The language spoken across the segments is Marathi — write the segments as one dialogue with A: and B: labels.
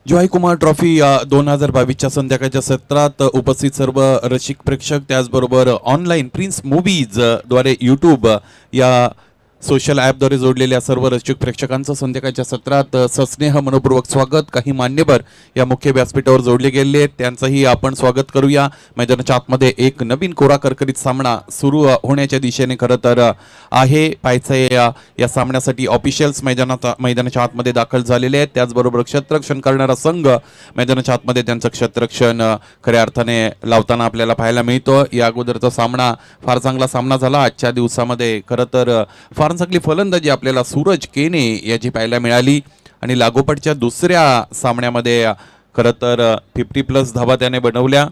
A: जॉयकुमार ट्रॉफी 2022च्या संध्याकाळच्या सत्रात उपस्थित सर्व रसिक प्रेक्षक, त्याचबरोबर ऑनलाईन प्रिन्स मूवीज द्वारे यूट्यूब या सोशल ॲपद्वारे जोडलेल्या सर्व रसिक प्रेक्षकांचं संध्याकाळच्या सत्रात सस्नेह मनपूर्वक स्वागत. काही मान्यवर या मुख्य व्यासपीठावर जोडले गेले आहेत, त्यांचंही आपण स्वागत करूया. मैदानाच्या आतमध्ये एक नवीन कोरा करकरीत सामना सुरू होण्याच्या दिशेने खरं तर आहे. पाहायचं या सामन्यासाठी ऑफिशियल्स मैदानाच्या आतमध्ये दाखल झालेले आहेत. त्याचबरोबर क्षेत्ररक्षण करणारा संघ मैदानाच्या आतमध्ये त्यांचं क्षेत्ररक्षण खऱ्या अर्थाने लावताना आपल्याला पाहायला मिळतं. या अगोदरचा सामना फार चांगला सामना झाला. आजच्या दिवसामध्ये खरं तर फार चांगली फलंदाजी आपल्याला सूरज केने याची पाहायला मिळाली आणि लागोपाठच्या दुसऱ्या सामन्यामध्ये खरं तर 50+ धावा त्याने बनवल्या.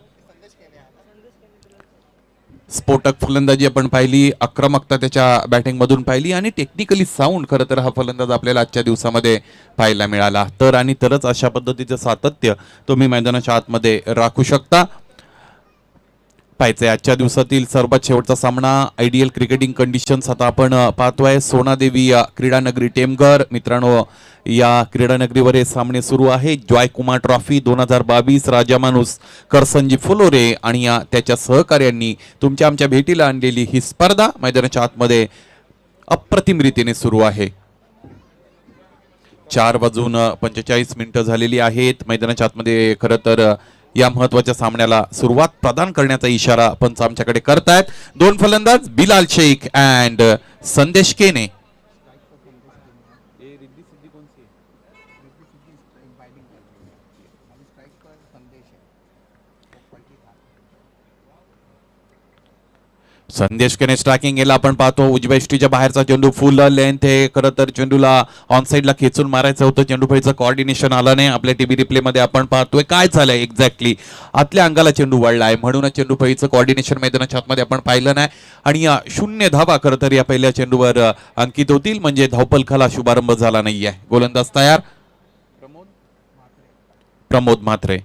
A: स्फोटक फलंदाजी आपण पाहिली, आक्रमकता त्याच्या बॅटिंगमधून पाहिली आणि टेक्निकली साऊंड खरं तर हा फलंदाज आपल्याला आजच्या दिवसामध्ये पाहायला मिळाला. तर आणि तरच अशा पद्धतीचं सातत्य तुम्ही मैदानाच्या आतमध्ये राखू शकता. पाहायचंय आजच्या दिवसातील सर्वात शेवटचा सामना आयडियल क्रिकेटिंग कंडिशन्स आता आपण पाहतोय. सोनादेवी क्रीडानगरी टेमघर. मित्रांनो, या क्रीडानगरीवर हे सामने सुरू आहे. जॉयकुमार ट्रॉफी 2022 राजा माणूस करसंजी फुलोरे आणि त्याच्या सहकार्यांनी तुमच्या आमच्या भेटीला आणलेली ही स्पर्धा मैदानाच्या आतमध्ये अप्रतिम रीतीने सुरू आहे. 4:45 झालेली आहेत. मैदानाच्या आतमध्ये खरं तर या महत्वाच्या सामन्याला सुरुवात प्रदान करण्याचा इशारा पंच आमच्याकडे करतायत. दोन फलंदाज बिलाल शेख अँड संदेश केने. संदेश केने स्ट्रायकिंग याला आपण पाहतो. उजव्या इष्टीच्या बाहेरचा चेंडू फुल लेंथ आहे. खरं तर चेंडूला ऑन साईडला खेचून मारायचं होतं. चेंडू फळीचं कोऑर्डिनेशन आलं नाही. आपल्या टीव्ही रिप्ले मध्ये आपण पाहतोय काय झालंय एक्झॅक्टली. आतल्या अंगाला चेंडू वळलाय म्हणूनच चेंडू फळीचं कोऑर्डिनेशन मैदानाच्या आतमध्ये आपण पाहिलं नाही आणि 0 धावा खरं तर या पहिल्या चेंडूवर अंकित होतील. म्हणजे धावपलखाला शुभारंभ झाला नाहीये. गोलंदाज तयार. प्रमोद म्हात्रे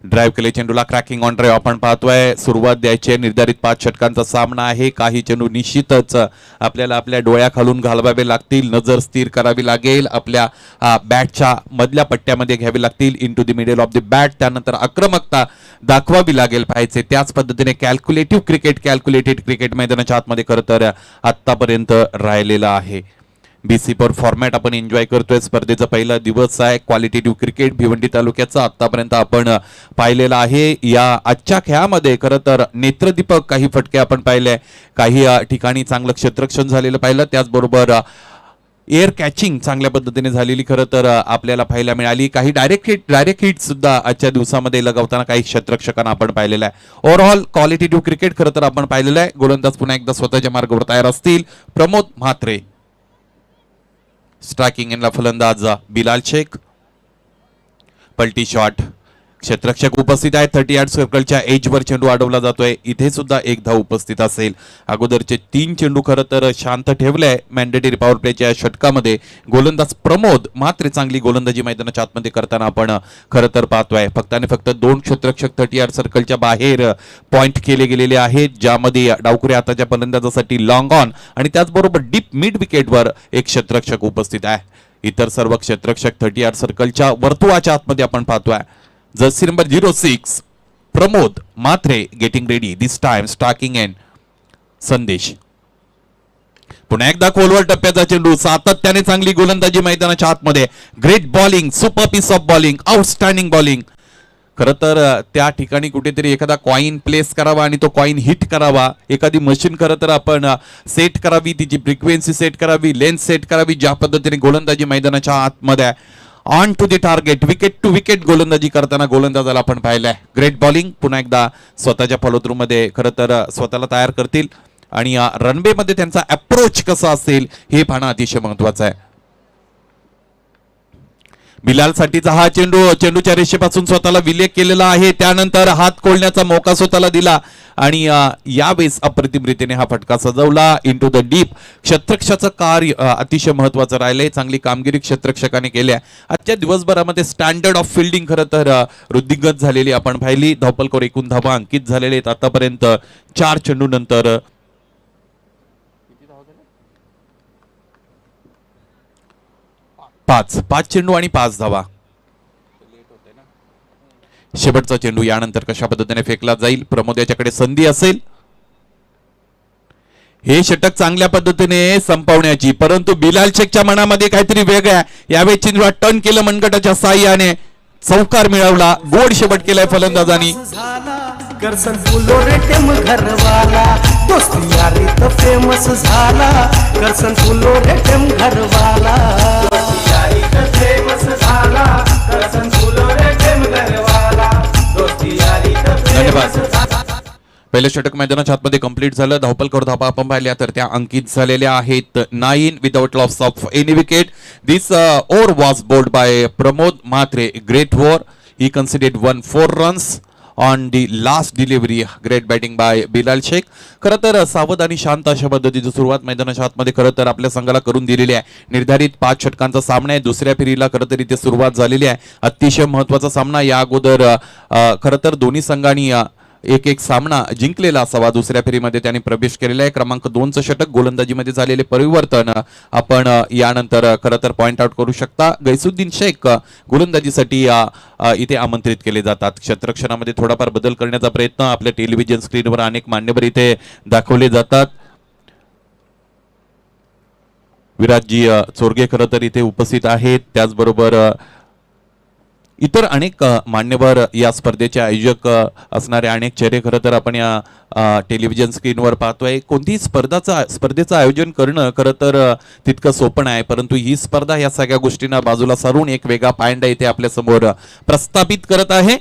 A: ड्राईव्ह केले. चेंडूला क्रॅकिंग ऑन ड्राईव्ह आपण पाहतोय. सुरुवात द्यायची. निर्धारित 5 षटकांचा सामना आहे. काही चेंडू निश्चितच आपल्याला आपल्या डोळ्याखालून घालवावे लागतील. नजर स्थिर करावी लागेल. आपल्या बॅटच्या मधल्या पट्ट्यामध्ये घ्यावे लागतील. Into the middle of the bat. त्यानंतर आक्रमकता दाखवावी लागेल. पाहायचे त्याच पद्धतीने कॅल्क्युलेटेड क्रिकेट मैदानाच्या आतमध्ये खरं तर आतापर्यंत राहिलेला आहे. BC4 फॉर्मॅट आपण एन्जॉय करतोय. स्पर्धेचा पहिला दिवस आहे. क्वालिटेटिव्ह क्रिकेट भिवंडी तालुक्याचा आतापर्यंत आपण पाहिलेला आहे. या आजच्या खेळामध्ये खरं तर नेत्रदीपक काही फटके आपण पाहिले. काही ठिकाणी चांगलं क्षेत्ररक्षण झालेलं पाहिलं. त्याचबरोबर एअर कॅचिंग चांगल्या पद्धतीने झालेली खरं तर आपल्याला पाहायला मिळाली. काही डायरेक्ट हिट सुद्धा आजच्या दिवसामध्ये लगावताना काही क्षेत्ररक्षकांना आपण पाहिलेलं आहे. ओव्हरऑल क्वालिटेटिव्ह क्रिकेट खरं तर आपण पाहिलेलं आहे. गोलंदाज पुन्हा एकदा स्वतःच्या मार्गावर तयार असतील. प्रमोद म्हात्रे स्ट्रायकिंग यांना फलंदाज बिलाल शेख. पलटी शॉट. क्षेत्ररक्षक उपस्थित आहे. 30 यार्ड सर्कलच्या एजवर चेंडू अडवला जातोय. इथे सुद्धा एक धाव उपस्थित असेल. अगोदरचे 3 चेंडू खरं तर शांत ठेवले मॅन्डेटरी पॉवर प्लेच्या षटकामध्ये. गोलंदाज प्रमोद मात्र चांगली गोलंदाजी मैदानाच्या आतमध्ये करताना आपण खरं तर पाहतोय. फक्त आणि फक्त 2 क्षेत्ररक्षक 30 यार्ड सर्कलच्या बाहेर पॉइंट केले गेलेले आहेत, ज्यामध्ये डावखुऱ्या हाताच्या फलंदाजासाठी लॉंग ऑन आणि त्याचबरोबर डीप मिड विकेटवर एक क्षेत्ररक्षक उपस्थित आहे. इतर सर्व क्षेत्ररक्षक 30 यार्ड सर्कलच्या वर्तुळाच्या आतमध्ये आपण पाहतोय. जर्सी नंबर 06 प्रमोद मात्रे गेटिंग रेडी. दिस टाइम स्ट्रायकिंग एंड संदेश. पुन्हा एकदा खोलवर टप्प्याचा चेंडू. सातत्याने चांगली गोलंदाजी मैदानाच्या आतमध्ये. Great bowling, super piece of bowling, outstanding bowling. खरं तर त्या ठिकाणी कुठेतरी एखादा कॉइन प्लेस करावा आणि तो कॉइन हिट करावा. एखादी मशीन खरं तर आपण सेट करावी, तिची फ्रिक्वेन्सी सेट करावी, लेंथ सेट करावी. ज्या पद्धतीने गोलंदाजी मैदानाच्या आतमध्ये on to the target, wicket to wicket गोलंदाजी करताना गोलंदाजाला आपण पाहिलंय. Great bowling. पुन्हा एकदा स्वतःच्या फॉलोथ्रू मध्ये खरं तर स्वतःला तयार करतील आणि रनवे मध्ये त्यांचा अप्रोच कसा असेल हे पाहणं अतिशय महत्वाचं आहे. बिलाल साठीचा हा चेंडूच्या रेषेपासून स्वतःला विलेख केलेला आहे. त्यानंतर हात खोलण्याचा मौका स्वतःला दिला आणि यावेळेस अप्रतिम रीतीने हा फटका सजवला इनटू द डीप. क्षेत्ररक्षकाचं कार्य अतिशय महत्वाचं राहिलंय. चांगली कामगिरी क्षेत्ररक्षकाने केली आहे. आजच्या दिवसभरामध्ये स्टँडर्ड ऑफ फिल्डिंग खरं तर वृद्धिंगत झालेली आपण पाहिली. धावपलकर एकूण धावा अंकित झालेले आहेत आतापर्यंत 4 चेंडू नंतर. पाच चेंडू आणि 5 धावा. शेवटचा चेंडू यानंतर कशा पद्धतीने फेकला जाईल. प्रमोद याच्याकडे संधी असेल हे षटक चांगल्या पद्धतीने संपवण्याची, परंतु बिलाल शेखच्या मनामध्ये काहीतरी वेगळं. यावेळी चेंडूला टर्न केलं मनगटाच्या साह्याने, चौकार मिळवला. गोड शेवट केलाय फलंदाजांनी.
B: करसन फुलोरेटेम घरवाला दोस्ती यारी तो फेमस झाला. करसन फुलोरेटेम घरवाला यारी तो फेमस झाला. करसन फुलोरेटेम घरवाला दोस्ती यारी तो फेमस झाला.
A: पहिलं षटक मैदानाच्या आतमध्ये कंप्लीट झालं. धावपलकर धावा आपण पाहिल्या तर त्या अंकित झालेल्या आहेत 9 without loss of any wicket. This over was bowled by Pramod Mhatre. Great over. He considered 1-4 runs on the last delivery. Great batting by Bilal Shaikh. खरं तर सावध आणि शांत अशा पद्धतीची सुरुवात मैदानाच्या आतमध्ये खरं तर आपल्या संघाला करून दिलेली आहे. निर्धारित 5 षटकांचा सामना आहे. दुसऱ्या फेरीला खरं तर इथे सुरुवात झालेली आहे. अतिशय महत्वाचा सामना. या अगोदर खरं तर दोन्ही संघांनी एक सामना जिंकलेला असावा. दुसऱ्या फेरीमध्ये त्यांनी प्रवेश केलेला आहे. क्रमांक 2चं षटक गोलंदाजीमध्ये झालेले परिवर्तन आपण यानंतर खरं तर पॉइंट आउट करू शकता. गैसुद्दीन शेख गोलंदाजीसाठी इथे आमंत्रित केले जातात. क्षेत्ररक्षणामध्ये थोडाफार बदल करण्याचा प्रयत्न आपल्या टेलिव्हिजन स्क्रीनवर अनेक मान्यवर इथे दाखवले जातात. विराजजी चोरगे खरं तर इथे उपस्थित आहेत. त्याचबरोबर इतर अनेक मान्यवर या स्पर्धेचे आयोजक असणारे अनेक चेहरे खरं तर आपण या टेलिव्हिजन स्क्रीनवर पाहतोय. कोणतीही स्पर्धेचं आयोजन करणं खरं तर तितकं सोपं आहे, परंतु ही स्पर्धा या सगळ्या गोष्टींना बाजूला सारून एक वेगळा पायंडा इथे आपल्या समोर प्रस्थापित करत आहे.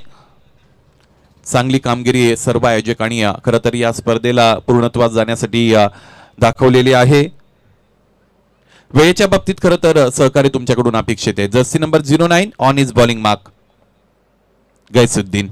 A: चांगली कामगिरी सर्व आयोजकांनी खरं तर या स्पर्धेला पूर्णत्वास जाण्यासाठी दाखवलेली आहे. वेळेच्या बाबतीत खरं तर सहकार्य तुमच्याकडून अपेक्षित आहे. Jersey number 09 on his bowling mark. Gaisuddin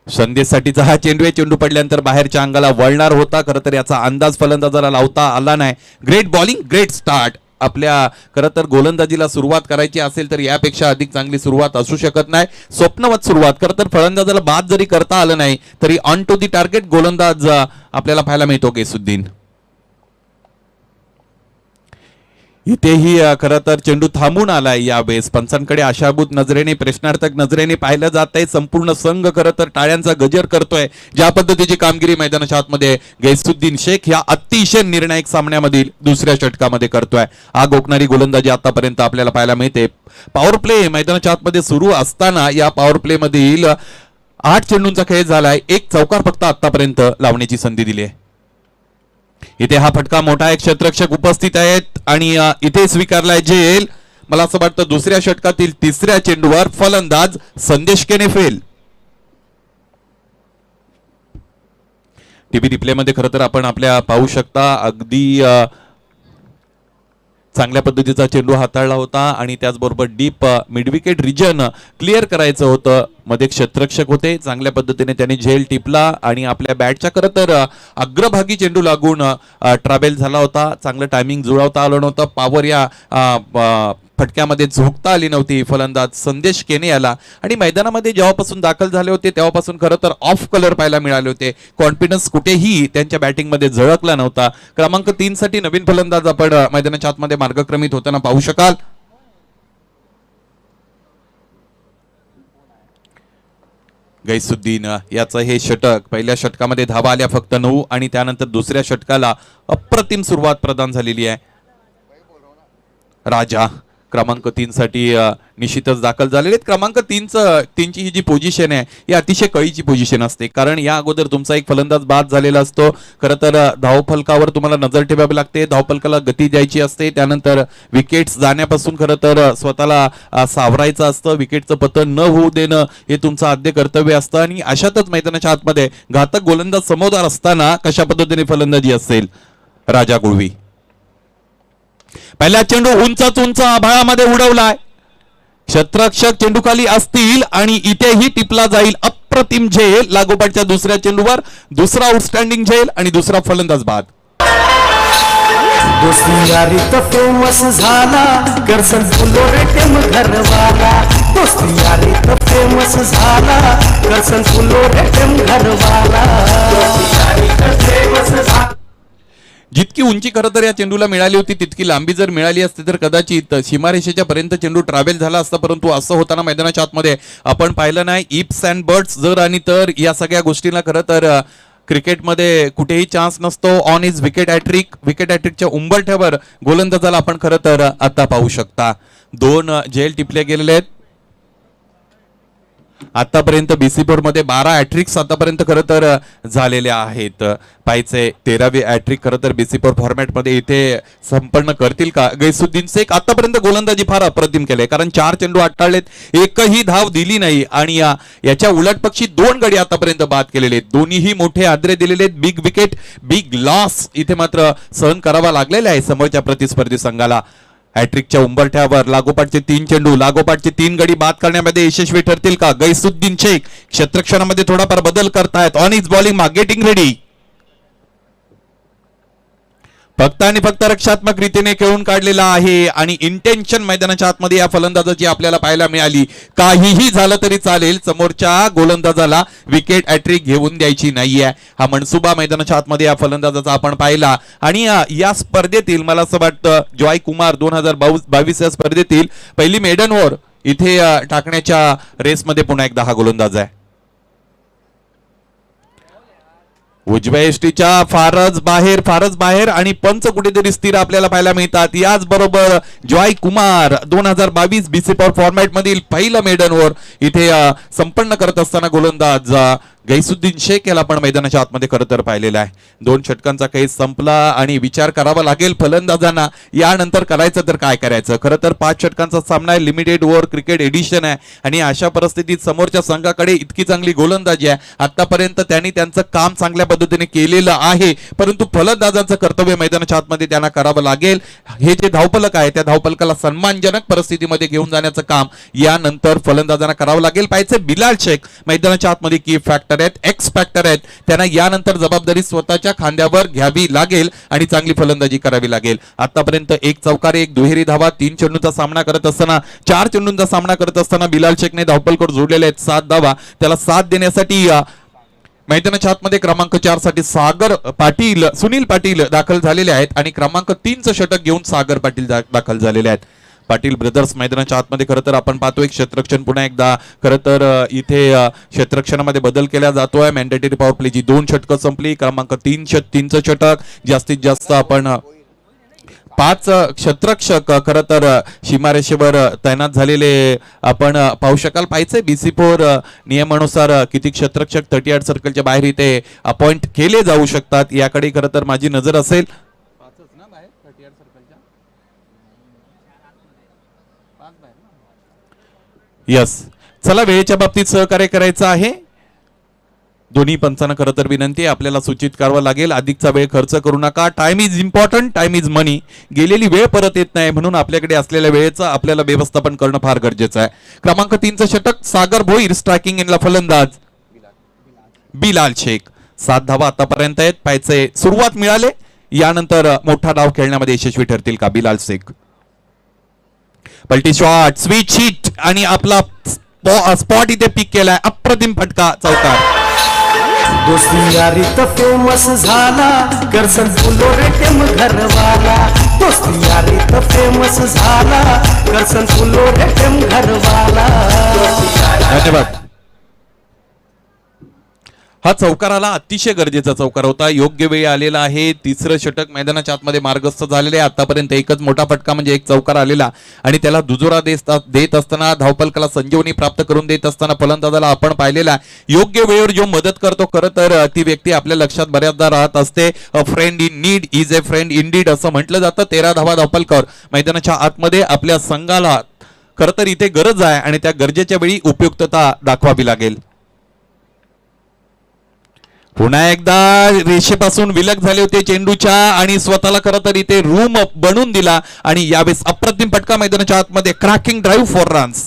A: संदेशसाठीचा हा चेंडू आहे. चेंडू पडल्यानंतर बाहेरच्या अंगाला वळणार होता. खरं तर याचा अंदाज फलंदाजाला लावता आला नाही. Great bowling, great start. आपल्या खरं तर गोलंदाजीला सुरुवात करायची असेल तर यापेक्षा अधिक चांगली सुरुवात असू शकत नाही. स्वप्नवत सुरुवात. खरं तर फलंदाजाला बाद जरी करता आलं नाही तरी ऑन टू दी टार्गेट गोलंदाज आपल्याला पाहायला मिळतो गैसुद्दीन. इथेही खरं तर चेंडू थांबून आलाय. यावेळेस पंचांकडे आशाभूत नजरेने, प्रश्नार्थक नजरेने पाहिलं जात आहे. संपूर्ण संघ खरं तर टाळ्यांचा गजर करतोय. ज्या पद्धतीची कामगिरी मैदानाच्या आतमध्ये गैसुद्दीन शेख या अतिशय निर्णायक सामन्यामधील दुसऱ्या षटकामध्ये करतोय. आग ओकणारी गोलंदाजी आतापर्यंत आपल्याला पाहायला मिळते. पॉवर प्ले मैदानाच्या आतमध्ये सुरू असताना या पॉवर प्ले मधील 8 चेंडूंचा खेळ झालाय. एक चौकार फक्त आतापर्यंत लावण्याची संधी दिली आहे. इथे हा फटका मोठा. एक क्षेत्ररक्षक उपस्थित आहेत आणि इथे स्वीकारलाय झेल. मला असं वाटतं दुसऱ्या षटकातील 3ऱ्या चेंडूवर फलंदाज संदेश केने फेल. टीव्ही रिप्ले मध्ये खरं तर आपण आपल्या पाहू शकता अगदी चांगल्या पद्धतीचा चेंडू हाताळला होता आणि त्याचबरोबर डीप मिडविकेट रिजन क्लिअर करायचं होतं. मध्ये क्षेत्ररक्षक होते. चांगल्या पद्धतीने त्यांनी झेल टिपला आणि आपल्या बॅटच्या खरं तर अग्रभागी चेंडू लागून ट्रॅव्हल झाला होता. चांगलं टायमिंग जुळवता आलं नव्हतं. पॉवर या फटक्यामध्ये झोकता आली नव्हती फलंदाज संदेश केने याला. आणि मैदानामध्ये जेव्हापासून दाखल झाले होते तेव्हापासून खरं तर ऑफ कलर पाहायला मिळाले होते. कॉन्फिडन्स कुठेही त्यांच्या बॅटिंगमध्ये झळकला नव्हता. क्रमांक 3 साठी नवीन फलंदाज आपण मैदानाच्या आतमध्ये मार्गक्रमित होताना पाहू शकाल. गैसुद्दीन याचं हे षटक. पहिल्या षटकामध्ये धावा आल्या फक्त 9 आणि त्यानंतर दुसऱ्या षटकाला अप्रतिम सुरुवात प्रदान झालेली आहे. राजा क्रमांक 3 साठी निश्चितच दाखल झालेले आहेत. क्रमांक 3ची ही जी पोझिशन आहे ही अतिशय कळीची पोझिशन असते, कारण या अगोदर तुमचा एक फलंदाज बाद झालेला असतो. खरं तर धावफलकावर तुम्हाला नजर ठेवावी लागते. धावफलकाला गती द्यायची असते. त्यानंतर विकेट्स जाण्यापासून खरं तर स्वतःला सावरायचं असतं. विकेटचं पतन न होऊ देणं हे तुमचं आद्य कर्तव्य असतं. आणि अशातच मैदानाच्या आतमध्ये घातक गोलंदाज समोर असताना कशा पद्धतीने फलंदाजी असेल. राजा गुळवी पहिला चेंडू उंच आभाळामध्ये उडवलाय. क्षेत्ररक्षक चेंडूखाली असतील आणि इथेही टिपला जाईल. अप्रतिम झेल लागोपाठच्या दुसऱ्या चेंडूवर. दुसरा आउटस्टँडिंग झेल आणि दुसरा फलंदाज बाद.
B: दोस्ती यारी तो फेमस झाला. करसन फुलोरेटेम घरवाला दोस्ती यारी तो फेमस झाला. करसन फुलोरेटेम घरवाला दोस्ती यारी तो फेमस झाला.
A: जितकी उंची खरं तर या चेंडूला मिळाली होती तितकी लांबी जर मिळाली असती तर कदाचित सीमारेषेच्या पर्यंत चेंडू ट्रॅव्हल झाला असता, परंतु असं होताना मैदानाच्या आतमध्ये आपण पाहिलं नाही. इप्स अँड बर्ड्स जर आणि तर या सगळ्या गोष्टींना खरं तर क्रिकेटमध्ये कुठेही चान्स नसतो. ऑन इज विकेट हॅट्रिकच्या उंबरठ्यावर गोलंदाजाला आपण खरं तर आता पाहू शकता. 2 झेल टिपले गेलेले आहेत. आतापर्यंत BC4 मध्ये 12 हॅट्रिक्स आतापर्यंत खरं तर झालेल्या आहेत. पाहिजे 13वी हॅट्रिक खरं तर BC4 फॉर्मॅट मध्ये इथे संपन्न करतील का? गैसुद्दीन शेख आतापर्यंत गोलंदाजी फार अप्रतिम केले, कारण 4 चेंडू अट्टाळलेत, एकही धाव दिली नाही आणि याच्या उलट पक्षी 2 गडी आतापर्यंत बाद केलेले आहेत. दोन्हीही मोठे आद्रे दिलेले आहेत. बिग विकेट बिग लॉस इथे मात्र सहन करावा लागलेला आहे समोरच्या प्रतिस्पर्धी संघाला. हॅट्रिकच्या उंबरठ्यावर लागोपाठचे 3 चेंडू, लागोपाठचे 3 गडी बाद करण्यामध्ये यशस्वी ठरतील का? गैसुद्दीन शेख क्षेत्ररक्षणामध्ये थोडाफार बदल करतायत. On his bowling getting ready. फक्त आणि फक्त रक्षात्मक रीतीने खेळून काढलेला आहे आणि इंटेन्शन मैदानाच्या आतमध्ये या फलंदाजाची आपल्याला पाहायला मिळाली. काहीही झालं तरी चालेल, समोरच्या गोलंदाजाला विकेट हॅट्रिक घेऊन द्यायची नाहीये. हा मनसुबा मैदानाच्या आतमध्ये या फलंदाजाचा आपण पाहिला. आणि या स्पर्धेतील मला असं वाटतं जॉय कुमार 2022 या स्पर्धेतील पहिली मेडन ओव्हर इथे टाकण्याच्या रेसमध्ये पुन्हा एकदा हा गोलंदाज आहे. उजव्या यष्टीच्या फारच बाहेर आणि पंच कुठेतरी स्थिर आपल्याला पाहायला मिळतात. याच बरोबर जॉय कुमार 2022 BC4 फॉर्मॅट मधील पहिलं मेडन ओव्हर इथे संपन्न करत असताना गोलंदाज गैसुद्दीन शेख याला आपण मैदानाच्या आतमध्ये खरं तर पाहिलेला आहे. 2 षटकांचा खेळ संपला आणि विचार करावा लागेल फलंदाजांना यानंतर करायचं तर काय करायचं. खरं तर 5 षटकांचा सामना आहे, लिमिटेड ओव्हर क्रिकेट एडिशन आहे आणि अशा परिस्थितीत समोरच्या संघाकडे इतकी चांगली गोलंदाजी आहे. आतापर्यंत त्यांनी त्यांचं काम चांगल्या पद्धतीने केलेलं आहे, परंतु फलंदाजांचं कर्तव्य मैदानाच्या आतमध्ये त्यांना करावं लागेल. हे जे धावफलक आहे त्या धावफलकाला सन्मानजनक परिस्थितीमध्ये घेऊन जाण्याचं काम यानंतर फलंदाजांना करावं लागेल. पाहिजे बिलाल शेख मैदानाच्या आतमध्ये की फॅक्टर एक्स फॅक्टर आहेत, त्यांना यानंतर जबाबदारी स्वतःच्या खांद्यावर घ्यावी लागेल आणि चांगली फलंदाजी करावी लागेल. आतापर्यंत 1 चौकारी 1 दुहेरी धावा 3 चेंडूंचा सामना करत असताना 4 चेंडूंचा सामना करत असताना बिलाल शेखने धावफलकावर जोडलेले आहेत 7 धावा. त्याला साथ देण्यासाठी मैदानाच्या आतमध्ये क्रमांक 4 साठी सुनील पाटील दाखल झालेले आहेत आणि क्रमांक 3 चं षटक घेऊन सागर पाटील दाखल झालेले आहेत. पाटील ब्रदर्स मैदानाच्या आतमध्ये खरं तर आपण पाहतोय क्षेत्ररक्षण पुन्हा एकदा खरं तर इथे क्षेत्ररक्षणामध्ये बदल केला जातोय. मॅन्डेटरी पॉवर प्लेची 2 षटकं संपली. क्रमांक 3 चं षटक जास्तीत जास्त आपण 5 क्षेत्ररक्षक खरं तर सीमारेषेवर तैनात झालेले आपण पाहू शकाल. पाहिजे BC4 नियमानुसार किती क्षेत्ररक्षक 38 सर्कलच्या बाहेर इथे अपॉइंट केले जाऊ शकतात याकडे खरं तर माझी नजर असेल. यस, चला वेळेच्या बाबतीत सहकार्य करायचं आहे. दोन्ही पंचांना खरं तर विनंती आहे आपल्याला सूचित करावं लागेल, अधिकचा वेळ खर्च करू नका. Time is important, time is money. गेलेली वेळ परत येत नाही, म्हणून आपल्याकडे असलेल्या वेळेचं आपल्याला व्यवस्थापन करणं फार गरजेचं आहे. क्रमांक 3 चं षटक सागर भोईर स्ट्रायकिंग एंडला फलंदाज बिलाल शेख. 7 धावा आतापर्यंत आहेत. पाहिजे सुरुवात मिळाले, यानंतर मोठा डाव खेळण्यामध्ये यशस्वी ठरतील का बिलाल शेख. पलटी शॉट, स्वीट शीट आणि आपला स्पॉट इथे पिक केलाय. अप्रतिम फटका, चौकार.
B: दोस्ती यारी तो फेमस झाला, करसन फुलो रे टेम घरवाला. दोस्ती यारी तो फेमस झाला, करसन फुलो रे टेम घरवाला.
A: धन्यवाद. हा चौकार आला, अतिशय गरजेचा चौकार होता, योग्य वेळी आलेला आहे. 3रं षटक मैदानाच्या आतमध्ये मार्गस्थ झालेले आहे. आतापर्यंत एकच मोठा फटका म्हणजे 1 चौकार आलेला आणि त्याला दुजोरा देत असताना धावफलकाला संजीवनी प्राप्त करून देत असताना फलंदाजाला आपण पाहिलेला योग्य वेळेवर जो मदत करतो खरं तर ती व्यक्ती आपल्या लक्षात बऱ्याचदा राहत असते. अ friend in need is a friend in deed असं म्हटलं जातं. 13 धावा धावफलकावर मैदानाच्या आतमध्ये आपल्या संघाला खरं तर इथे गरज आहे आणि त्या गरजेच्या वेळी उपयुक्तता दाखवावी लागेल. पुन्हा एकदा रेषेपासून विलग झाले होते चेंडूच्या आणि स्वतःला खरं तर इथे रूम बनवून दिला आणि यावेळेस अप्रतिम फटका मैदानाच्या आतमध्ये. Cracking drive for runs.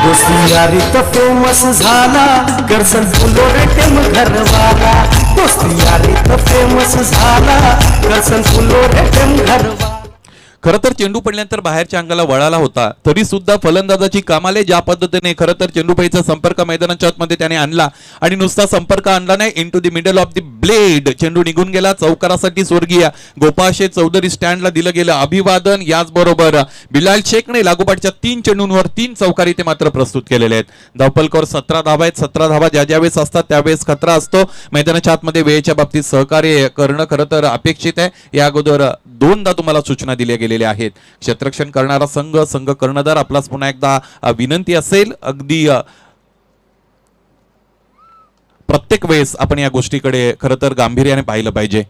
B: दोस्ती यारी तो फेमस झाला, करसन फुलो रे टेम घरवाला. दोस्ती यारी तो फेमस झाला, करसन फुलो रे टेम घरवाला.
A: खरं तर चेंडू पडल्यानंतर बाहेरच्या अंगाला वळाला होता, तरी सुद्धा फलंदाजाची कमाल आहे. ज्या पद्धतीने खरं तर चेंडूपाईचा संपर्क मैदानाच्या आतमध्ये त्याने आणला आणि नुसता संपर्क आणला नाही, into the middle of the blade चेंडू निघून गेला. चौकारासाठी स्वर्गीय गोपाशे चौधरी स्टँडला दिलं गेलं अभिवादन. याचबरोबर बिलाल शेखने लागोपाठच्या 3 चेंडूंवर 3 चौकारी ते मात्र प्रस्तुत केलेले आहेत. धावपलकर 17 धावा आहेत. 17 धावा ज्या वेळेस असतात त्यावेळेस खतरा असतो. मैदानाच्या आतमध्ये वेळेच्या बाबतीत सहकार्य करणं खरं तर अपेक्षित आहे. या अगोदर 2दा तुम्हाला सूचना दिल्या गेलेल्या आहेत. क्षेत्ररक्षण करणारा संघ कर्णधार आपलाच पुन्हा एकदा विनंती असेल, अगदी प्रत्येक वेळेस आपण या गोष्टीकडे खरं तर गांभीर्याने पाहिलं पाहिजे.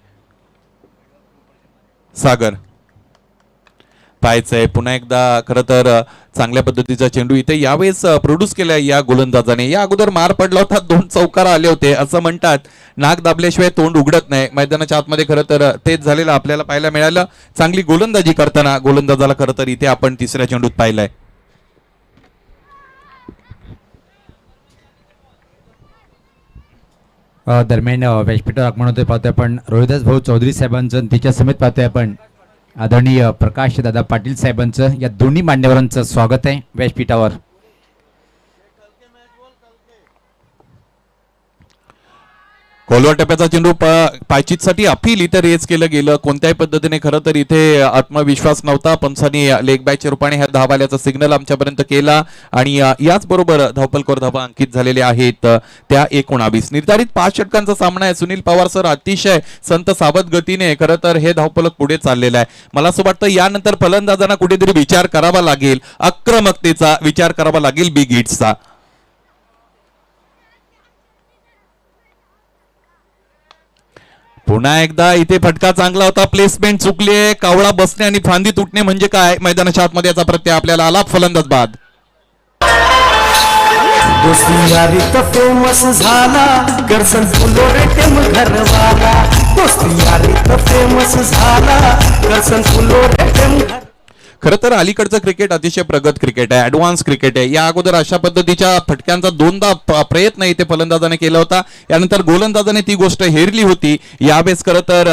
A: सागर पाहायचंय पुन्हा एकदा खरं तर चांगल्या पद्धतीचा चेंडू इथे यावेळेस प्रोड्यूस केलाय या गोलंदाजाने. या अगोदर मार पडला होता, 2 चौकार आले होते. असं म्हणतात नाक दाबल्याशिवाय तोंड उघडत नाही. मैदानाच्या आतमध्ये खरं तर तेच झालेलं आपल्याला पाहायला मिळालं. चांगली गोलंदाजी करताना गोलंदाजाला खरं तर इथे आपण तिसऱ्या चेंडूत पाहिलंय.
C: दरम्यान व्यासपीठावर आगमन होते पाहतोय आपण रोहिदास भाऊ चौधरी साहेबांचं, तिच्या समेत पाहतोय आपण आदरणीय प्रकाश दादा पाटील साहेबांचं. या दोन्ही मान्यवरांचं स्वागत आहे व्यासपीठावर.
A: खोलवर टप्प्याचा चेंडू पायचीतसाठी अपील इथे रेस केलं गेलं. कोणत्याही पद्धतीने खरं तर इथे आत्मविश्वास नव्हता. पंचांनी लेग बॅकच्या रूपाने ह्या धावाल्याचा सिग्नल आमच्यापर्यंत केला आणि याच बरोबर धावपलकर धावा अंकित झालेले आहेत त्या 19. निर्धारित 5 षटकांचा सामना आहे. सुनील पवार सर अतिशय संत सावध गतीने खरं तर हे धावपलक पुढे चाललेलं आहे. मला असं वाटतं यानंतर फलंदाजांना कुठेतरी विचार करावा लागेल, आक्रमकतेचा विचार करावा लागेल बिग हिट्सचा. पुन्हा एकदा इथे फटका चांगला होता, प्लेसमेंट चुकलीये. कावळा बसणे आणि फांदी तुटणे म्हणजे काय, मैदानाच्या आतमध्ये याचा प्रत्यय आपल्याला आला. फलंदाज बाद.
B: दोस्ती यारीत फेमस झाला करसन फुलो रे टेम घरवाला. दोस्ती यारीत फेमस झाला करसन फुलो रे टेम घर.
A: खरं तर अलीकडचं क्रिकेट अतिशय प्रगत क्रिकेट आहे, ऍडव्हान्स क्रिकेट आहे. या अगोदर अशा पद्धतीच्या फटक्यांचा 2दा प्रयत्न इथे फलंदाजाने केला होता. यानंतर गोलंदाजाने ती गोष्ट हेरली होती. यावेळेस खरं तर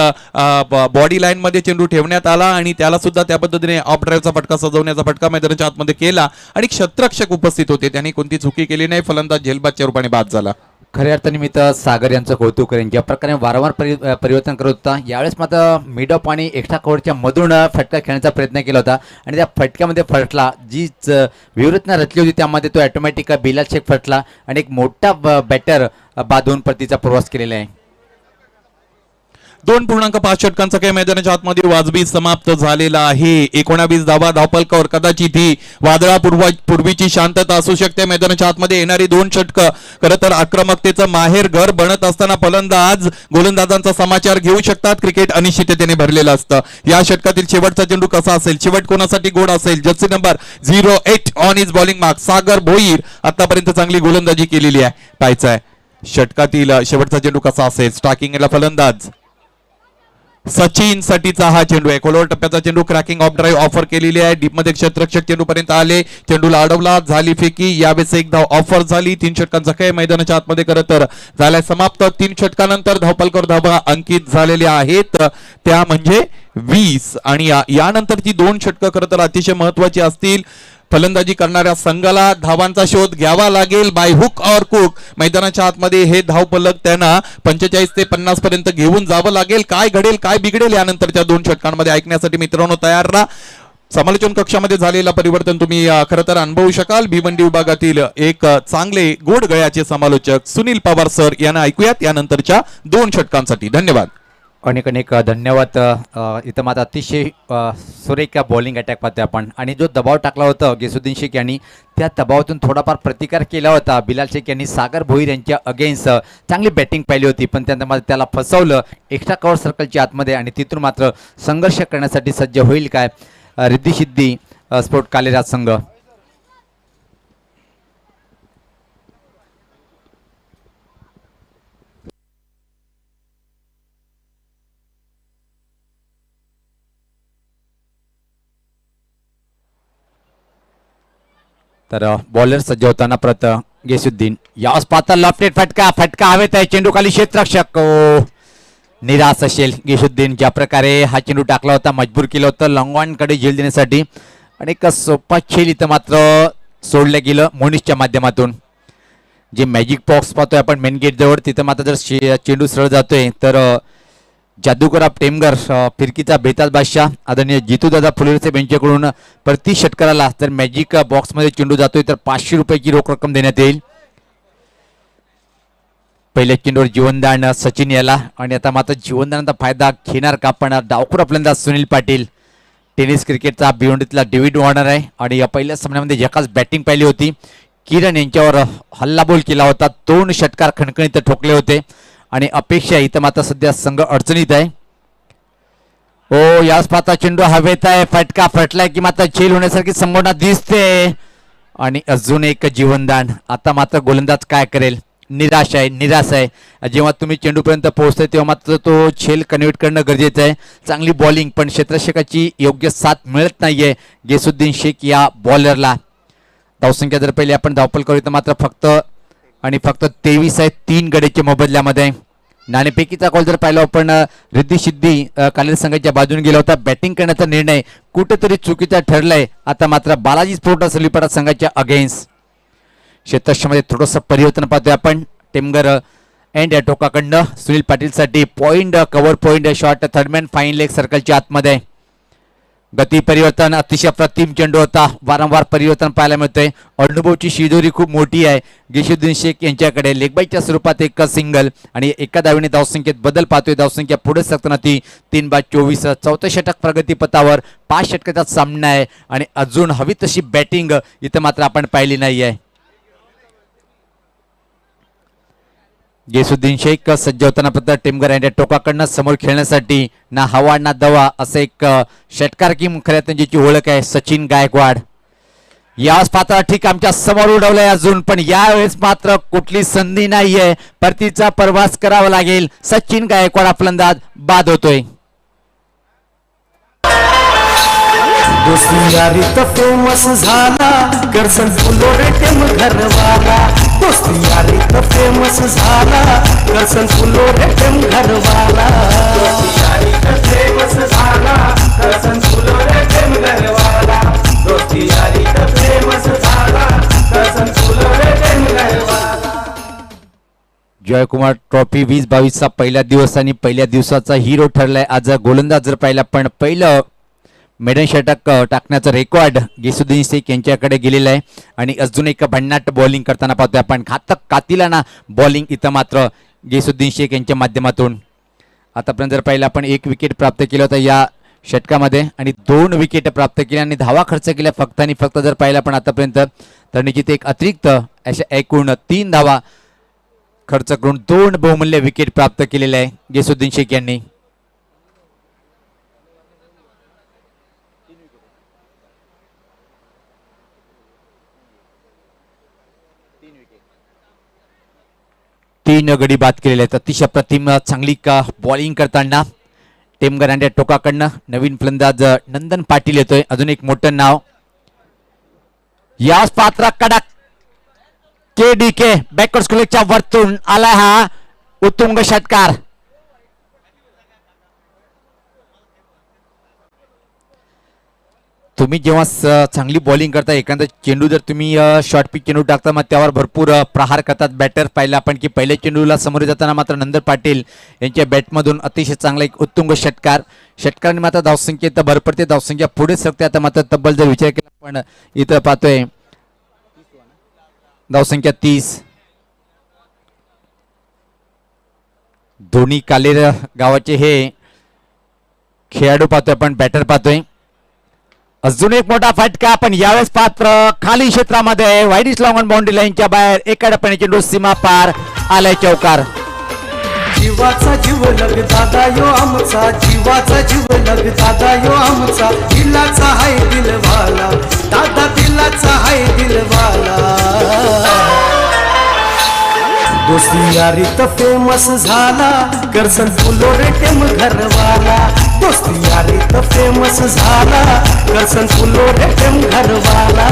A: बॉडी लाईन मध्ये चेंडू ठेवण्यात आला आणि त्याला सुद्धा त्या पद्धतीने ऑफ ड्राईव्हचा फटका, सजवण्याचा फटका मैदानाच्या आतमध्ये केला आणि क्षेत्ररक्षक उपस्थित होते, त्यांनी कोणती चुकी केली नाही. फलंदाज झेलबादच्या रूपाने बाद झाला.
C: खऱ्या अर्थाने मी तर सागर यांचं कौतुक करेन, ज्या प्रकारे वारंवार परिवर्तन करत होता. यावेळेस मात्र मिड ऑफ आणि एक्स्ट्रा कव्हरच्या मधून फटका खेळण्याचा प्रयत्न केला होता आणि त्या फटक्यामध्ये फटला. जी व्यूहरचना रचली होती त्यामध्ये तो ऑटोमॅटिक बिलाल शेख फटला आणि एक मोठा बॅटर बाधून परतीचा प्रवास केलेला आहे.
A: 2.5 षटकांचा काही मैदानाच्या आतमध्ये वाजवी समाप्त झालेला आहे. 19 धावा धावपलकावर. कदाचित ही वादळा पूर्वीची शांतता असू शकते. मैदानाच्या आतमध्ये येणारी 2 षटकं खरं तर आक्रमकतेचं माहेर घर बनत असताना फलंदाज गोलंदाजांचा समाचार घेऊ शकतात. क्रिकेट अनिश्चिततेने भरलेलं असतं. या षटकातील शेवटचा चेंडू कसा असेल, शेवट कोणासाठी गोड असेल. Jersey number 08 on his bowling mark. Sagar Bhoir आतापर्यंत चांगली गोलंदाजी केलेली आहे. पाहायचं आहे षटकातील शेवटचा चेंडू कसा असेल. स्टार्किंगला फलंदाज सचिन साठीचा हा चेंडू आहे. खोलवर टप्प्याचा चेंडू क्रॅकिंग ऑफ ड्राईव्ह ऑफर केलेली आहे. डीप मध्ये क्षेत्ररक्षक चेंडू पर्यंत आले, चेंडूला अडवला, झाली फेकी. यावेळेस एक धाव ऑफर झाली. 3 षटकांचा खेळ मैदानाच्या आतमध्ये खरं तर झालाय समाप्त. 3 षटकानंतर धावपलकर धावा अंकित झालेल्या आहेत त्या म्हणजे 20 आणि यानंतरची 2 षटकं खरं तर अतिशय महत्वाची असतील. फलंदाजी करणाऱ्या संघाला धावांचा शोध घ्यावा लागेल बाय हुक और कुक. मैदानाच्या आतमध्ये हे धावफलक त्यांना 45 ते 50 पर्यंत घेऊन जावं लागेल. काय घडेल काय बिघडेल यानंतरच्या 2 षटकांमध्ये ऐकण्यासाठी मित्रांनो तयार राहा. समालोचन कक्षामध्ये झालेला परिवर्तन तुम्ही खरं तर अनुभवू शकाल. भिवंडी विभागातील एक चांगले गोड गळ्याचे समालोचक सुनील पवार सर यांना ऐकूयात यानंतरच्या 2 षटकांसाठी. धन्यवाद.
C: अनेक अनेक धन्यवाद. इथं मात्र अतिशय सुरेख बॉलिंग अटॅक पाहतोय आपण आणि जो दबाव टाकला होता गेसुद्दीन शेख यांनी, त्या दबावातून थोडाफार प्रतिकार केला होता. बिलाल शेख यांनी सागर भोईर यांच्या अगेन्स्ट चांगली बॅटिंग पाहिली होती, पण त्यानंतर त्याला फसवलं एक्स्ट्रा कव्हर सर्कलच्या आतमध्ये आणि तिथून मात्र संघर्ष करण्यासाठी सज्ज होईल काय रिद्धी सिद्धी स्पोर्ट कालेराज संघ. तर बॉलर सज्ज होताना परत गेसुद्दीन. यास पाता लॉफ्टेड फटका हवेत आहे. चेंडू खाली क्षेत्ररक्षक निराश असेल गिसुद्दीन, ज्या प्रकारे हा चेंडू टाकला होता, मजबूर केलं होतं लॉंग ऑन कडे झेल देण्यासाठी, आणि एक सोपा खेळ इथं मात्र सोडलं गेलं मोनिशच्या माध्यमातून. जे मॅजिक बॉक्स पाहतोय आपण मेन गेट जवळ, तिथं मात्र जर चेंडू सरळ जातोय तर जादूगर ऑफ टेमघर, फिरकीचा बेताज बादशाह आदरणीय जितूदादा फुलेचे बेंचकडून प्रति षटकाराला जर मॅजिक बॉक्समध्ये चेंडू जातोय तर 500 रुपयाची रोख रक्कम देण्यात येईल. पहिल्या चेंडूवर जीवनदान सचिन याला, आणि आता मात्र जीवनदानाचा फायदा घेणार का पण डावखुर आपल्यांदा सुनील पाटील. टेनिस क्रिकेटचा भिवंडीतला डेव्हिड वॉर्नर आहे, आणि या पहिल्या सामन्यामध्ये जकास बॅटिंग पाहिली होती. किरण यांच्यावर हल्लाबोल केला होता, 2 षटकार खणखणीत ठोकले होते, आणि अपेक्षा इथं मात्र सध्या संघ अडचणीत आहे. ओ याच पाता चेंडू हवेत आहे, फटका फटलाय की मात्र झेल होण्यासारखी संभावना दिसते, आणि अजून एक जीवनदान. आता मात्र गोलंदाज काय करेल, निराश आहे. जेव्हा तुम्ही चेंडूपर्यंत पोहोचताय तेव्हा मात्र तो झेल कन्व्हर्ट करणं गरजेचं आहे. चांगली बॉलिंग पण क्षेत्ररक्षकाची योग्य साथ मिळत नाहीये गेसुद्दीन शेख या बॉलरला. धावसंख्या जर पहिले आपण धावपल करू तर मात्र फक्त 23 आहे 3 गड्याच्या मोबदल्यामध्ये. नाणेफेकीचा कॉल जर पाहिला आपण रिद्धी सिद्धी कालेर संघाच्या बाजूने गेला होता. बॅटिंग करण्याचा निर्णय कुठेतरी चुकीचा ठरलाय. आता मात्र बालाजी स्पोर्ट्स सलीपाडा संघाच्या अगेन्स्ट. क्षेत्रक्षमध्ये थोडंसं परिवर्तन पाहतोय आपण. टेमघर एंड या टोकाकडनं सुनील पाटीलसाठी point, cover point, shot third man fine leg सर्कलच्या आतमध्ये. गती परिवर्तन, अतिशय प्रतिम चेंडू होता, वारंवार परिवर्तन पाहायला मिळतंय. अनुभवची शिदोरी खूप मोठी आहे गिसुद्दीन शेख यांच्याकडे. लेगबाईच्या स्वरूपात एक सिंगल आणि एका धावेने धावसंख्येत बदल पाहतोय. धावसंख्या पुढे सरकताना ती 3/24. चौथं षटक प्रगतीपथावर 5 षटकाचा सामना आहे, आणि अजून हवी तशी बॅटिंग इथं मात्र आपण पाहिली नाही आहे. गिसुद्दीन शेख सज्ज होताना प्रत्येक टेमघर यांच्या टोकाकडनं समोर खेळण्यासाठी ना हवा ना दवा असं एक षटकार की खऱ्या त्यांची ओळख आहे. सचिन गायकवाड यावेळेस पात्र ठीक आमच्या समोर उडवलंय अजून, पण यावेळेस मात्र कुठली संधी नाहीये. परतीचा प्रवास करावा लागेल. सचिन गायकवाड आपलंदाज बाद होतोय.
B: दोस्ती यारी तर फेमस झाला, करसन फुलोरे टेम घरवाला. दोस्ती यारी तर फेमस झाला, करसन फुलोरे टेम घरवाला. दोस्ती यारी तर फेमस झाला, करसन फुलोरे टेम घरवाला. दोस्ती यारी तर फेमस झाला, करसन फुलोरे टेम घरवाला.
C: जयकुमार ट्रॉफी 2022चा पहिला दिवस आणि पहिल्या दिवसाचा हिरो ठरलाय आज गोलंदाज. जर पाहिला पण पहिलं मेडन षटक टाकण्याचं रेकॉर्ड गिसुद्दीन शेख यांच्याकडे गेलेलं आहे, आणि अजून एक भन्नाट बॉलिंग करताना पाहतोय आपण. घातक कातिलाना बॉलिंग इथं मात्र गिसुद्दीन शेख यांच्या माध्यमातून. आतापर्यंत जर पाहिलं आपण 1 विकेट प्राप्त केलं होतं या षटकामध्ये, आणि 2 विकेट प्राप्त केल्या आणि धावा खर्च केल्या फक्त आणि फक्त. जर पाहिलं आपण आतापर्यंत तर निश्चित एक अतिरिक्त अशा एकूण 3 धावा खर्च करून 2 बहुमूल्य विकेट प्राप्त केलेले आहे गिसुद्दीन शेख यांनी. तीन गडी बाद केलेले आहेत. अतिशय प्रतिम चांगली बॉलिंग करताना टेमघरांच्या टोकाकडनं नवीन फलंदाज नंदन पाटील येतोय. अजून एक मोठं नाव याच पात्र कडक KDK बॅकवर्ड स्कुलच्या वरतून आला हा उत्तुंग षटकार. तुम्ही जेव्हा चांगली बॉलिंग करता, एखादा चेंडू जर तुम्ही शॉर्ट पिच चेंडू टाकता मग त्यावर भरपूर प्रहार करतात बॅटर. पाहिला आपण की पहिल्या चेंडूला समोर जाताना मात्र नंदन पाटील यांच्या बॅटमधून अतिशय चांगला एक उत्तुंग षटकार. षटकाराने मात्र धावसंख्येत भर पडते, धावसंख्या पुढे सरकते. आता मात्र तब्बल जर विचार केला पण इथं पाहतोय धावसंख्या 30. दोन्ही कालेर गावाचे हे खेळाडू पाहतोय आपण, बॅटर पाहतोय. अजून एक मोठा फटका, पण यावेळेस पात्र खाली क्षेत्रामध्ये वाईडिश लॉंग ऑन बाउंड्री लाईनच्या बाहेर एका डप्प्याने चेंडू सीमा पार आलाय चौकार.
B: जीवाचा जीव लग दादा यो आमचा, जीवाचा जीव लग दादा यो आमचा. दिलाचा हाय दिलवाला, दादा दिलाचा हाय दिलवाला. दोस्ती यारी तर फेमस झाला, करसन फुलोरे टेम घरवाला. दोस्ती यारी तर फेमस झाला, करसन फुलोरे टेम घरवाला.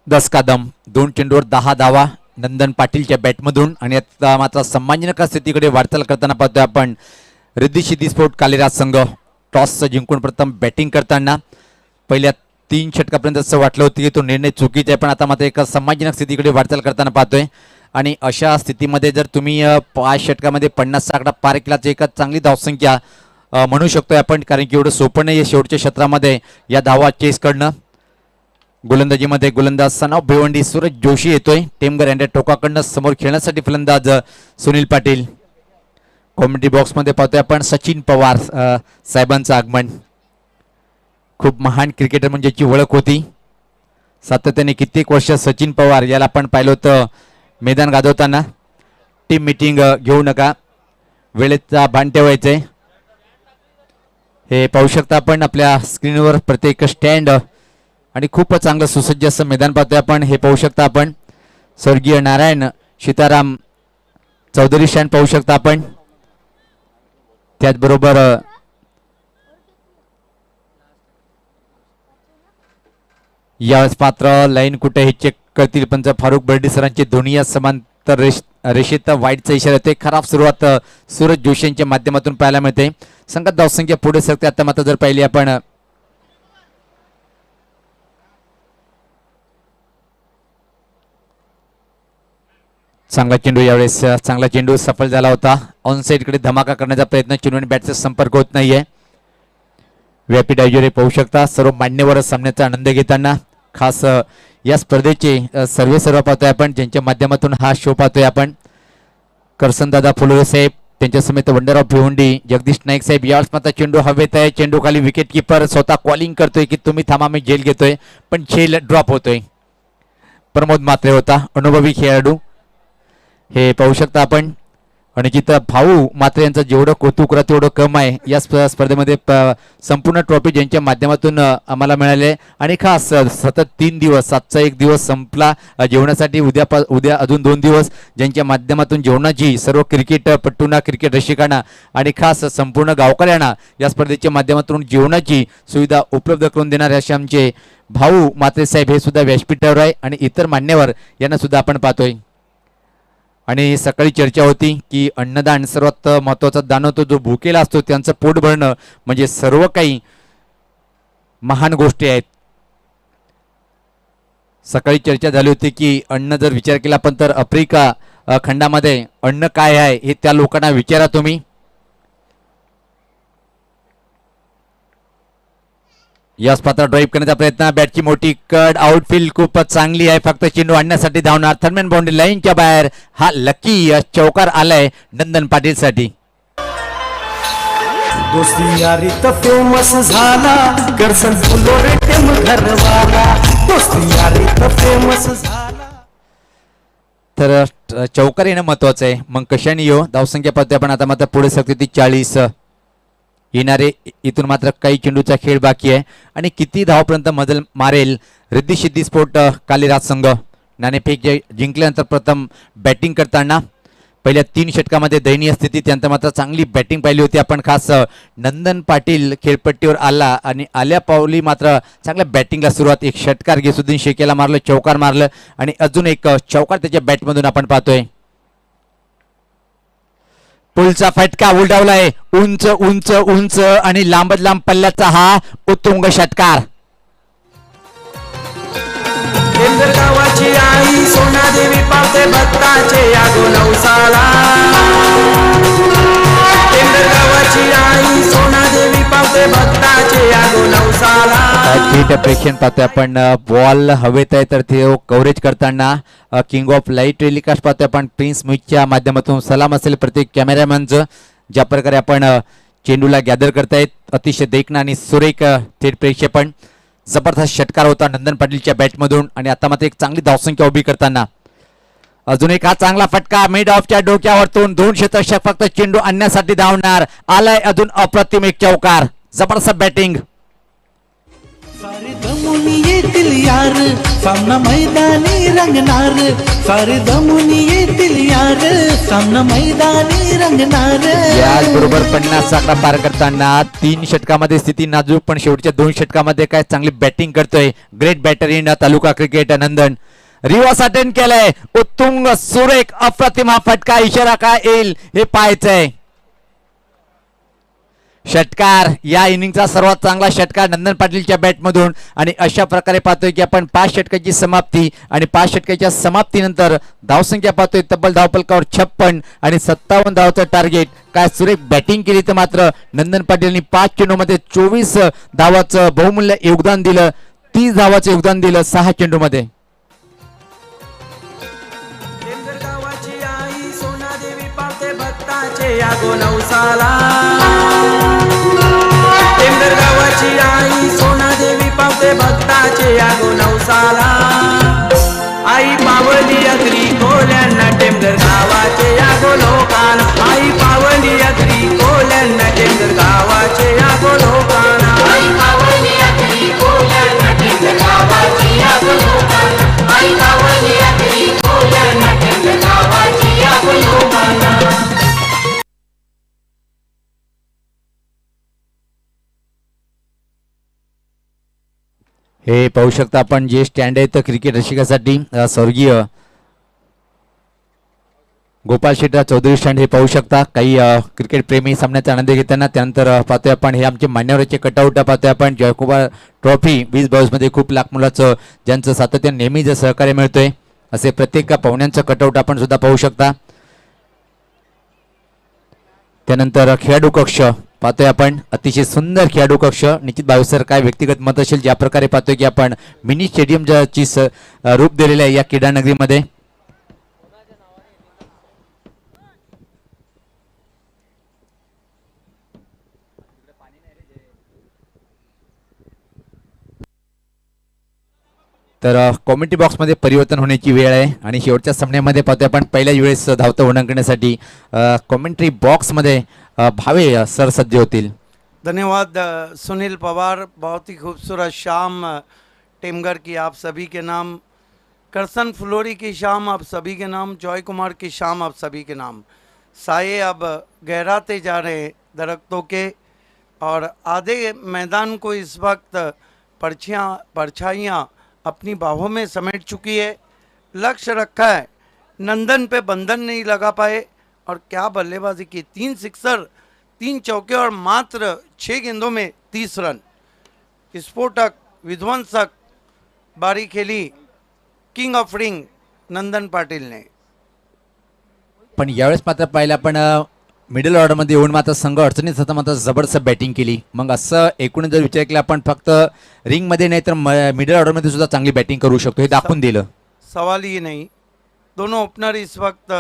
C: 10 का दम, 2 चेंडूवर 10 धावा. नंदन पाटीलच्या बॅटमधून आणि आता मात्र संभाजीनगर स्थितीकडे वाटचाल करताना पाहतोय आपण रिद्धी सिद्धी स्पोर्ट कालिराज संघ टॉस जिंकून प्रथम बॅटिंग करताना पहिल्या 3 षटकापर्यंत असं वाटलं होतं की तो निर्णय चुकीचा आहे, पण आता मात्र एका संभाजीनगर स्थितीकडे वाटचाल करताना पाहतोय. आणि अशा स्थितीमध्ये जर तुम्ही 5 षटकामध्ये 50 आकडा पार केला तर एक चांगली धावसंख्या म्हणू शकतोय आपण, कारण की एवढं सोपं नाही आहे शेवटच्या क्षेत्रामध्ये या धावा चेस करणं. गोलंदाजीमध्ये गोलंदाज सनाव भिवंडी सूरज जोशी येतोय. टेमगर यांच्या टोकाकडनं समोर खेळण्यासाठी फलंदाज सुनील पाटील. कॉमेंट्री बॉक्समध्ये पाहतोय आपण सचिन पवार साहेबांचं आगमन. खूप महान क्रिकेटर म्हणजे याची ओळख होती. सातत्याने कित्येक वर्ष सचिन पवार याला आपण पाहिलं होतं मैदान गाजवताना. टीम मीटिंग घेऊ नका, वेळेचा भान ठेवायचंय. हे पाहू शकता आपण आपल्या स्क्रीनवर प्रत्येक स्टँड आणि खूप चांगलं सुसज्ज असं मैदान पाहतोय आपण. हे पाहू शकता आपण स्वर्गीय नारायण सीताराम चौधरी स्टँड पाहू शकता आपण. त्याचबरोबर यावेळेस पात्र लाईन कुठे हे चेक करतील पंच फारुख बर्डी सरांचे दोन्ही या समांतर रेषेत वाईटचा इशारा येते. खराब सुरुवात सूरज जोशी यांच्या माध्यमातून पाहायला मिळते. संघात धावसंख्या पुढे सरकते. आता मात्र जर पाहिली आपण चांगला चेंडू, यावेळेस चांगला चेंडू सफल झाला होता. ऑन साइडकडे धमाका करण्याचा प्रयत्न, चेंडू आणि बॅटचा संपर्क होत नाहीये. व्यापी डायजोरे पाहू शकता सर्व मान्यवर सामन्याचा आनंद घेताना. खास या स्पर्धेचे सर्व पाहतोय आपण, ज्यांच्या माध्यमातून हा शो पाहतोय आपण. करसनदादा फुलोरे साहेब, त्यांच्या समेत वंडरराव भिवंडी, जगदीश नाईक साहेब. यावेळेस मात्र चेंडू हवेत आहे. चेंडू खाली विकेट किपर स्वतः कॉलिंग करतोय की तुम्ही थांबा, मी झेल घेतोय, पण झेल ड्रॉप होतोय. प्रमोद म्हात्रे होता, अनुभवी खेळाडू. हे पाहू शकता आपण. आणि जिथं भाऊ मात्र यांचं जेवढं कौतुक करा तेवढं कम आहे. या स्पर्धेमध्ये संपूर्ण ट्रॉफी ज्यांच्या माध्यमातून आम्हाला मिळाले. आणि खास सतत 3 दिवस, आजचा 1 दिवस संपला जेवणासाठी, उद्या अजून 2 दिवस, ज्यांच्या माध्यमातून जेवणाची सर्व क्रिकेटपटूंना, क्रिकेट रसिकांना आणि खास संपूर्ण गावकऱ्यांना या स्पर्धेच्या माध्यमातून जेवणाची सुविधा उपलब्ध करून देणारे असे आमचे भाऊ म्हात्रे साहेब हे सुद्धा व्यासपीठावर आहे. आणि इतर मान्यवर यांना सुद्धा आपण पाहतोय. आणि सकाळी चर्चा होती की अन्नदान सर्वात महत्त्वाचा दान होतो. जो भुकेला असतो त्यांचं पोट भरणं म्हणजे सर्व काही महान गोष्टी आहेत. सकाळी चर्चा झाली होती की अन्न जर विचार केला आपण तर आफ्रिका खंडामध्ये अन्न काय आहे हे त्या लोकांना विचारा तुम्ही. याच पात्र ड्राईव्ह करण्याचा प्रयत्न, बॅटची मोठी कड, आउटफील्ड खूपच चांगली आहे. फक्त चेंडू आणण्यासाठी धावणार. थर्डमॅन बाउंड्री लाईनच्या बाहेर. हा लकी चौकार आलाय नंदन पाटील साठी.
B: दोस्ती यारी तर फेमस झाला, करसन फुलोरे टेम घरवाला. दोस्ती यारी तर फेमस झाला.
C: तर चौकार येणं महत्वाचं आहे. मग कशाने येऊ. धावसंख्या पाहतोय आपण आता मात्र पुढे सरकते ती 40 येणारे. इथून मात्र काही चेंडूचा खेळ बाकी आहे. आणि किती धावापर्यंत मजल मारेल रिद्धी सिद्धी स्पोर्ट कालिराज संघ. नाणेफेक जिंकल्यानंतर प्रथम बॅटिंग करताना पहिल्या 3 षटकामध्ये दयनीय स्थिती, त्यानंतर मात्र चांगली बॅटिंग पाहिली होती आपण. खास नंदन पाटील खेळपट्टीवर आला आणि आल्या पावली मात्र चांगल्या बॅटिंगला सुरुवात. एक षटकार गिसुद्दीन शेखेला मारलं, चौकार मारलं आणि अजून एक चौकार त्याच्या बॅटमधून आपण पाहतोय. पुलचा फटका उलटावलाय. उंच उंच उंच आणि लांबच लांब पल्ल्याचा हा उत्तुंग षटकार.
D: केंद्र गावाची आई सोनादेवी पावते भक्ताचे यागो नवसाला. केंद्र गावाची आई सोनादेवी पावते भक्ताचे यागो नवसाला.
C: प्रेक्षण पाहतोय आपण. बॉल हवेत आहे तर ते कव्हरेज करताना किंग ऑफ लाईट टेलिकास्ट पाहतोय आपण प्रिन्स म्युझिकच्या माध्यमातून. सलाम असेल प्रत्येक कॅमेरामॅनचं. ज्या प्रकारे आपण चेंडूला गॅदर करतायत, अतिशय देखणं आणि सुरेख थेट प्रेक्षेपण. जबरदस्त षटकार होता नंदन पाटीलच्या बॅटमधून. आणि आता मात्र एक चांगली धावसंख्या उभी करताना अजून एक हा चांगला फटका मिड ऑफच्या डोक्यावरतून. 2 क्षेत्ररक्षक फक्त चेंडू आणण्यासाठी धावणार. आलाय अजून अप्रतिम एक चौकार. जबरदस्त बॅटिंग.
E: सारे दमुनी येतील यार, सामना मैदानी रंगणार. सारे दमुनी येतील यार, सामना मैदानी रंगणार.
C: याचबरोबर 50 आकडा पार करताना 3 षटकामध्ये स्थिती नाजूक, पण शेवटच्या 2 षटकामध्ये काय चांगली बॅटिंग करतोय. Great batter in taluka cricket Nandan. Reverse attend केलंय. उत्तुंग सुरेख अप्रतिम हा फटका, इशारा काय येईल हे पाहायचंय. षटकार या इनिंगचा सर्वात चांगला षटकार नंदन पाटीलच्या बॅटमधून. आणि अशा प्रकारे पाहतोय की आपण 5 षटकाची समाप्ती आणि 5 षटकाच्या समाप्तीनंतर धावसंख्या पाहतोय तब्बल धावफलकावर 56 आणि 57 धावाचं टार्गेट. काय सुरेख बॅटिंग केली तर मात्र नंदन पाटीलनी 5 चेंडूमध्ये 24 धावाचं बहुमूल्य योगदान दिलं, 30 धावाचं योगदान दिलं 6 चेंडूमध्ये.
D: टेमघर गावाची आई सोनादेवी पावते भक्ताचे यागो नवसाला. टेमघर गावाची आई सोनादेवी पावते भक्ताचे यागो नवसाला. आई पावली अगरी कोल्यांना टेमघर गावाचे यागो लोकांना. आई पावली अगरी कोल्यांना टेमघर गावाचे यागो लोकांना. आई पावली अगरी कोल्यांना टेमघर गावाचे यागो लोकांना. आई पावली अगरी कोल्यांना टेमघर गावाचे यागो लोकांना.
C: हे पाहू शकता आपण जे स्टँड आहे तर क्रिकेट रसिकासाठी स्वर्गीय गोपाल शेट्टी चौधरी स्टँड हे पाहू शकता. काही क्रिकेट प्रेमी सामन्याचा आनंद घेताना. त्यानंतर पाहतोय आपण हे आमचे मान्यवरांचे कटआउट पाहतोय आपण. जयकुमार ट्रॉफी 20 बॉल्समध्ये खूप लाख मुलाचं ज्यांचं सातत्याने नेहमीच सहकार्य मिळतोय असे प्रत्येक पाहुण्यांचं कटआउट आपण सुद्धा पाहू शकता. त्यानंतर खेळाडू कक्ष पाहतोय आपण. अतिशय सुंदर खेळाडू कक्ष. निश्चित भावेसर काय व्यक्तिगत मत असेल ज्या प्रकारे पाहतोय की आपण मिनी स्टेडियमची रूप दिलेलं आहे या क्रीडा नगरीमध्ये. तर कॉमेंट्री बॉक्समध्ये परिवर्तन होण्याची वेळ आहे आणि शेवटच्या सामन्यामध्ये पाहतोय आपण पहिल्याच वेळेस धावतं वर्णन करण्यासाठी कॉमेंट्री बॉक्समध्ये भावे सर सज्ज होतील.
F: धन्यवाद सुनील पवार. बहुत ही खूबसूरत शाम टेमघर की आप सभी के नाम, करसन फ्लोरी की शाम आप सभी के नाम, जॉय कुमार की शाम आप सभी के नाम. साये अब गहराते जा रहे हैं दरख्तों के और आधे मैदान को इस वक्त परछाइयाँ अपनी बाहों में समेट चुकी है. लक्ष्य रखा है, नंदन पे बंधन नहीं लगा पाए और क्या बल्लेबाजी की. 3 सिक्सर 3 चौके और मात्र 6 गेंदों में 30 रन. स्फोटक विध्वंसक बारी खेली king of ring Nandan Patil ने.
C: पण यावेळेस मात्र पाहिलं आपण मिडल ऑर्डरमध्ये येऊन मात्र संघ अडचणीत होता, मात्र जबरदस्त बॅटिंग केली. मग असं एकूण जर विचार केला आपण फक्त रिंगमध्ये नाही तर मिडल ऑर्डरमध्ये सुद्धा चांगली बॅटिंग करू शकतो हे दाखवून दिलं.
F: सवाल ही नहीं. दोनों ओपनर इस वक्त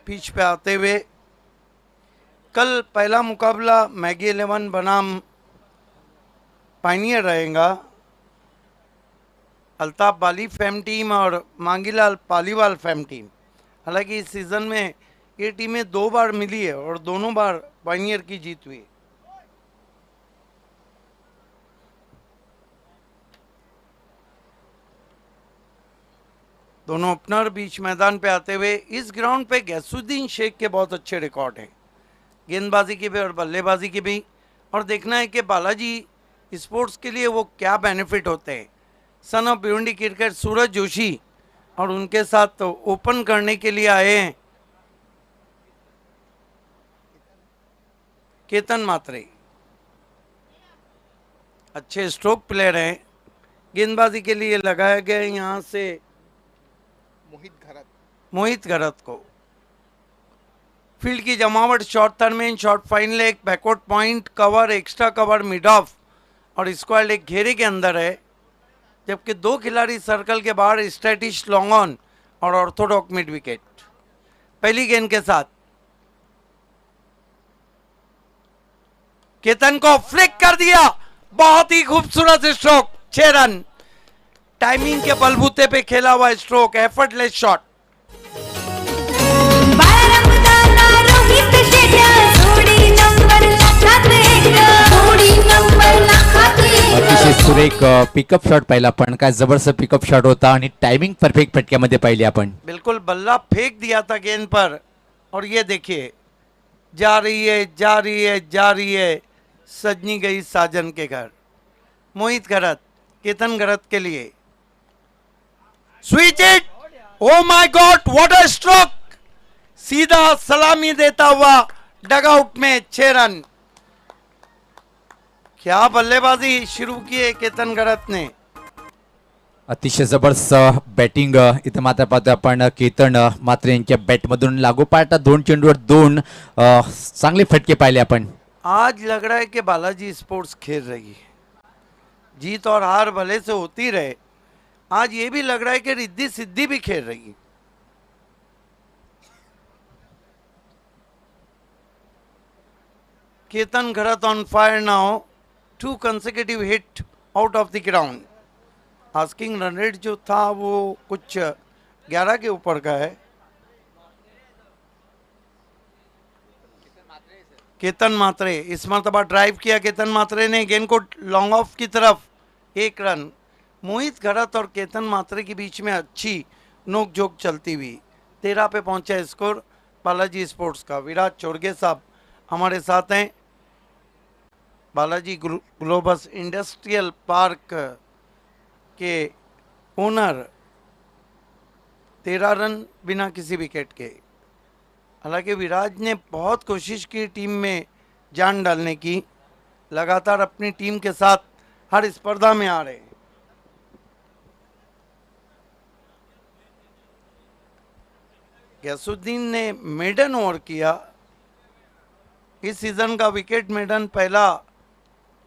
F: पिच पे आते हुए. कल पहला मुकाबला मैगी 11 बनाम पाइनियर रहेगा. अल्ताफ बाली फैम टीम और मांगीलाल पालीवाल फैम टीम. हालांकि इस सीज़न में ये टीमें 2 बार मिली है और दोनों बार पाइनियर की जीत हुई. दोनों ओपनर बीच मैदान पे आते हुए. इस ग्राउंड पे गैसुद्दीन शेख के बहुत अच्छे रिकॉर्ड हैं गेंदबाजी के भी और बल्लेबाजी के भी. और देखना है कि बालाजी स्पोर्ट्स के लिए वो क्या बेनिफिट होते हैं. Son of Bhiwandi cricket Suraj Joshi और उनके साथ तो ओपन करने के लिए आए हैं केतन मात्रे. अच्छे स्ट्रोक प्लेयर हैं. गेंदबाजी के लिए लगाया गया है यहाँ से मोहित घरत को. फील्ड की जमावट शॉर्ट थर्ड में, शॉर्ट फाइनल, एक backward point, cover, extra cover, mid of और स्क्वायर एक घेरे के अंदर है. जबकि 2 खिलाड़ी सर्कल के बाहर, स्टैटिश लॉन्ग ऑन और ऑर्थोडॉक मिड विकेट. पहली गेंद के साथ केतन को फ्लिक कर दिया. बहुत ही खूबसूरत स्ट्रोक. 6 रन. टाइमिंग के बलबूते पे खेला हुआ स्ट्रोक, एफर्टलेस शॉट.
C: अतिशय सुरेख पिकअप शॉट पाहिला आपण. काय जबरदस्त पिकअप शॉट होता आणि टायमिंग परफेक्ट फटक्यामध्ये पाहिली आपण.
F: बिल्कुल बल्ला फेंक दिया था गेंद पर और ये देखिए जा रही है, जा रही है, जा रही है. सजनी गई साजन के घर. मोहित घरत, केतन घरत के लिए switch it, oh my God what a stroke, सीधा सलामी देता हुआ डगआउट में 6 रन। क्या बल्लेबाजी शुरू की है केतन गरत ने।
C: अतिशय जबरदस्त बॅटिंग इथं मात्र पाहतो आपण केतन मात्र यांच्या बॅटमधून लागोपाठ 2 चेंडूवर 2 चांगले फटके पाहिले आपण।
F: आज लग रहा है कि बालाजी स्पोर्ट्स खेल रही है, जीत और हार भले से होती रहे, आज ये भी लग रहा है कि रिद्धि सिद्धि भी खेल रही है। Ketan Garat on fire now, 2 consecutive hit out of the ground. Asking run rate जो था वो कुछ 11 के ऊपर का है। केतन मात्रे इस मरतबा ड्राइव किया केतन मात्रे ने गेंद को लॉन्ग ऑफ की तरफ, 1 रन। मोहित गरत और केतन मात्रे के बीच में अच्छी नोकझोंक चलती हुई 13 पे पहुंचा स्कोर बालाजी स्पोर्ट्स का। विराट चोरगे साहब हमारे साथ हैं, बालाजी ग्लोबस इंडस्ट्रियल पार्क के ओनर। 13 रन बिना किसी विकेट के। हालांकि विराज ने बहुत कोशिश की टीम में जान डालने की, लगातार अपनी टीम के साथ हर स्पर्धा में आ रहे हैं। गैसुद्दीन ने मेडन ओवर किया। इस सीजन का विकेट मेडन पहला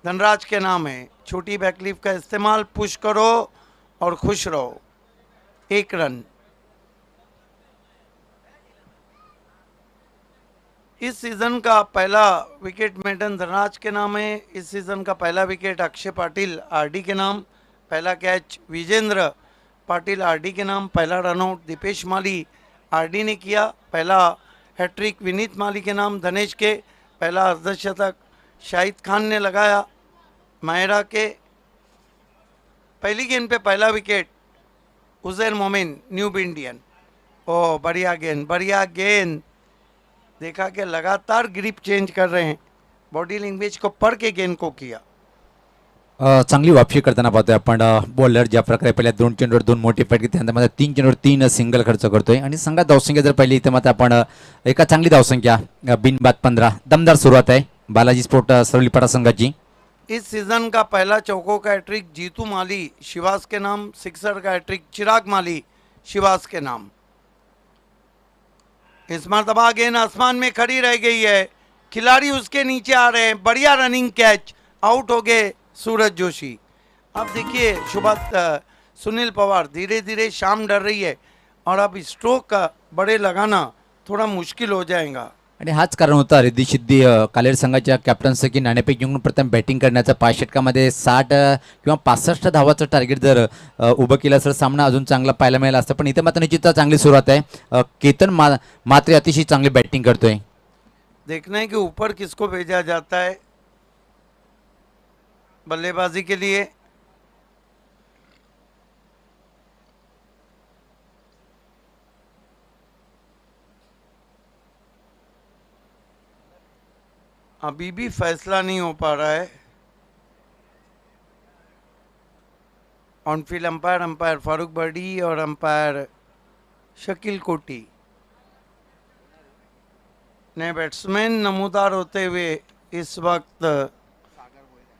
F: धनराज के नाम है। छोटी बैकलीफ का इस्तेमाल, पुश करो और खुश रहो, 1 रन। इस सीजन का पहला विकेट मेडन धनराज के नाम है। इस सीजन का पहला विकेट अक्षय पाटिल आरडी के नाम, पहला कैच विजेंद्र पाटिल आरडी के नाम, पहला रनआउट दीपेश माली आरडी ने किया, पहला हैट्रिक विनीत माली के नाम धनेश के, पहला अर्धशतक शाहिद खान ने लगाया मायरा के। पहली गेंद पे पहला विकेट उजैर मोमिन न्यूब इंडियन। ओह बढ़िया गेंद, बढ़िया गेंद। देखा कि लगातार ग्रिप चेंज कर रहे हैं, बॉडी लैंग्वेज को पढ़ के गेंद को किया।
C: चांगली वापसी करताना पाहतोय आपण बॉलर ज्या प्रकारे पहिल्या 2 चेंडूवर 2 मोठे फटके, त्यानंतर मात्र 3 चेंडूवर 3 सिंगल खर्च करतोय आणि संघात धावसंख्या जर पाहिली इथे मात्र आपण एका चांगली धावसंख्या बिनबाद 15, दमदार सुरुवात आहे बालाजी स्पोर्ट सरलीपाडा संघाची।
F: इस सीजन का पहला चौकों का हैट्रिक जीतू माली शिवास के नाम, सिक्सर का हैट्रिक चिराग माली शिवास के नाम। इस मरतबा गेंद आसमान में खड़ी रह गई है, खिलाड़ी उसके नीचे आ रहे हैं, बढ़िया रनिंग कैच, आउट हो गए सूरज जोशी। अब देखिए सुनील पवार, धीरे धीरे शाम डर रही है और अब स्ट्रोक का बड़े लगाना थोड़ा मुश्किल हो जाएगा।
C: आणि हाच कारण होता रिद्धी सिद्धी कालेर संघाच्या कॅप्टनचं की नाणेफेक जिंकून प्रथम बॅटिंग करण्याचा 5 षटकामध्ये 60 किंवा 65 धावाचं टार्गेट जर उभं केलं तर सामना अजून चांगला पाहायला मिळाला असतं, पण इथे मात्र निश्चितच चांगली सुरुवात आहे। केतन मात्र अतिशय चांगली बॅटिंग करतोय।
F: देखना है कि ऊपर किसको भेजा जाता है बल्लेबाजी के लिए। अभी भी फैसला नहीं हो पा रहा है। On field umpire Farooq Bardi और अंपायर शकील कोटी। नए बैट्समैन नमूदार होते हुए इस वक्त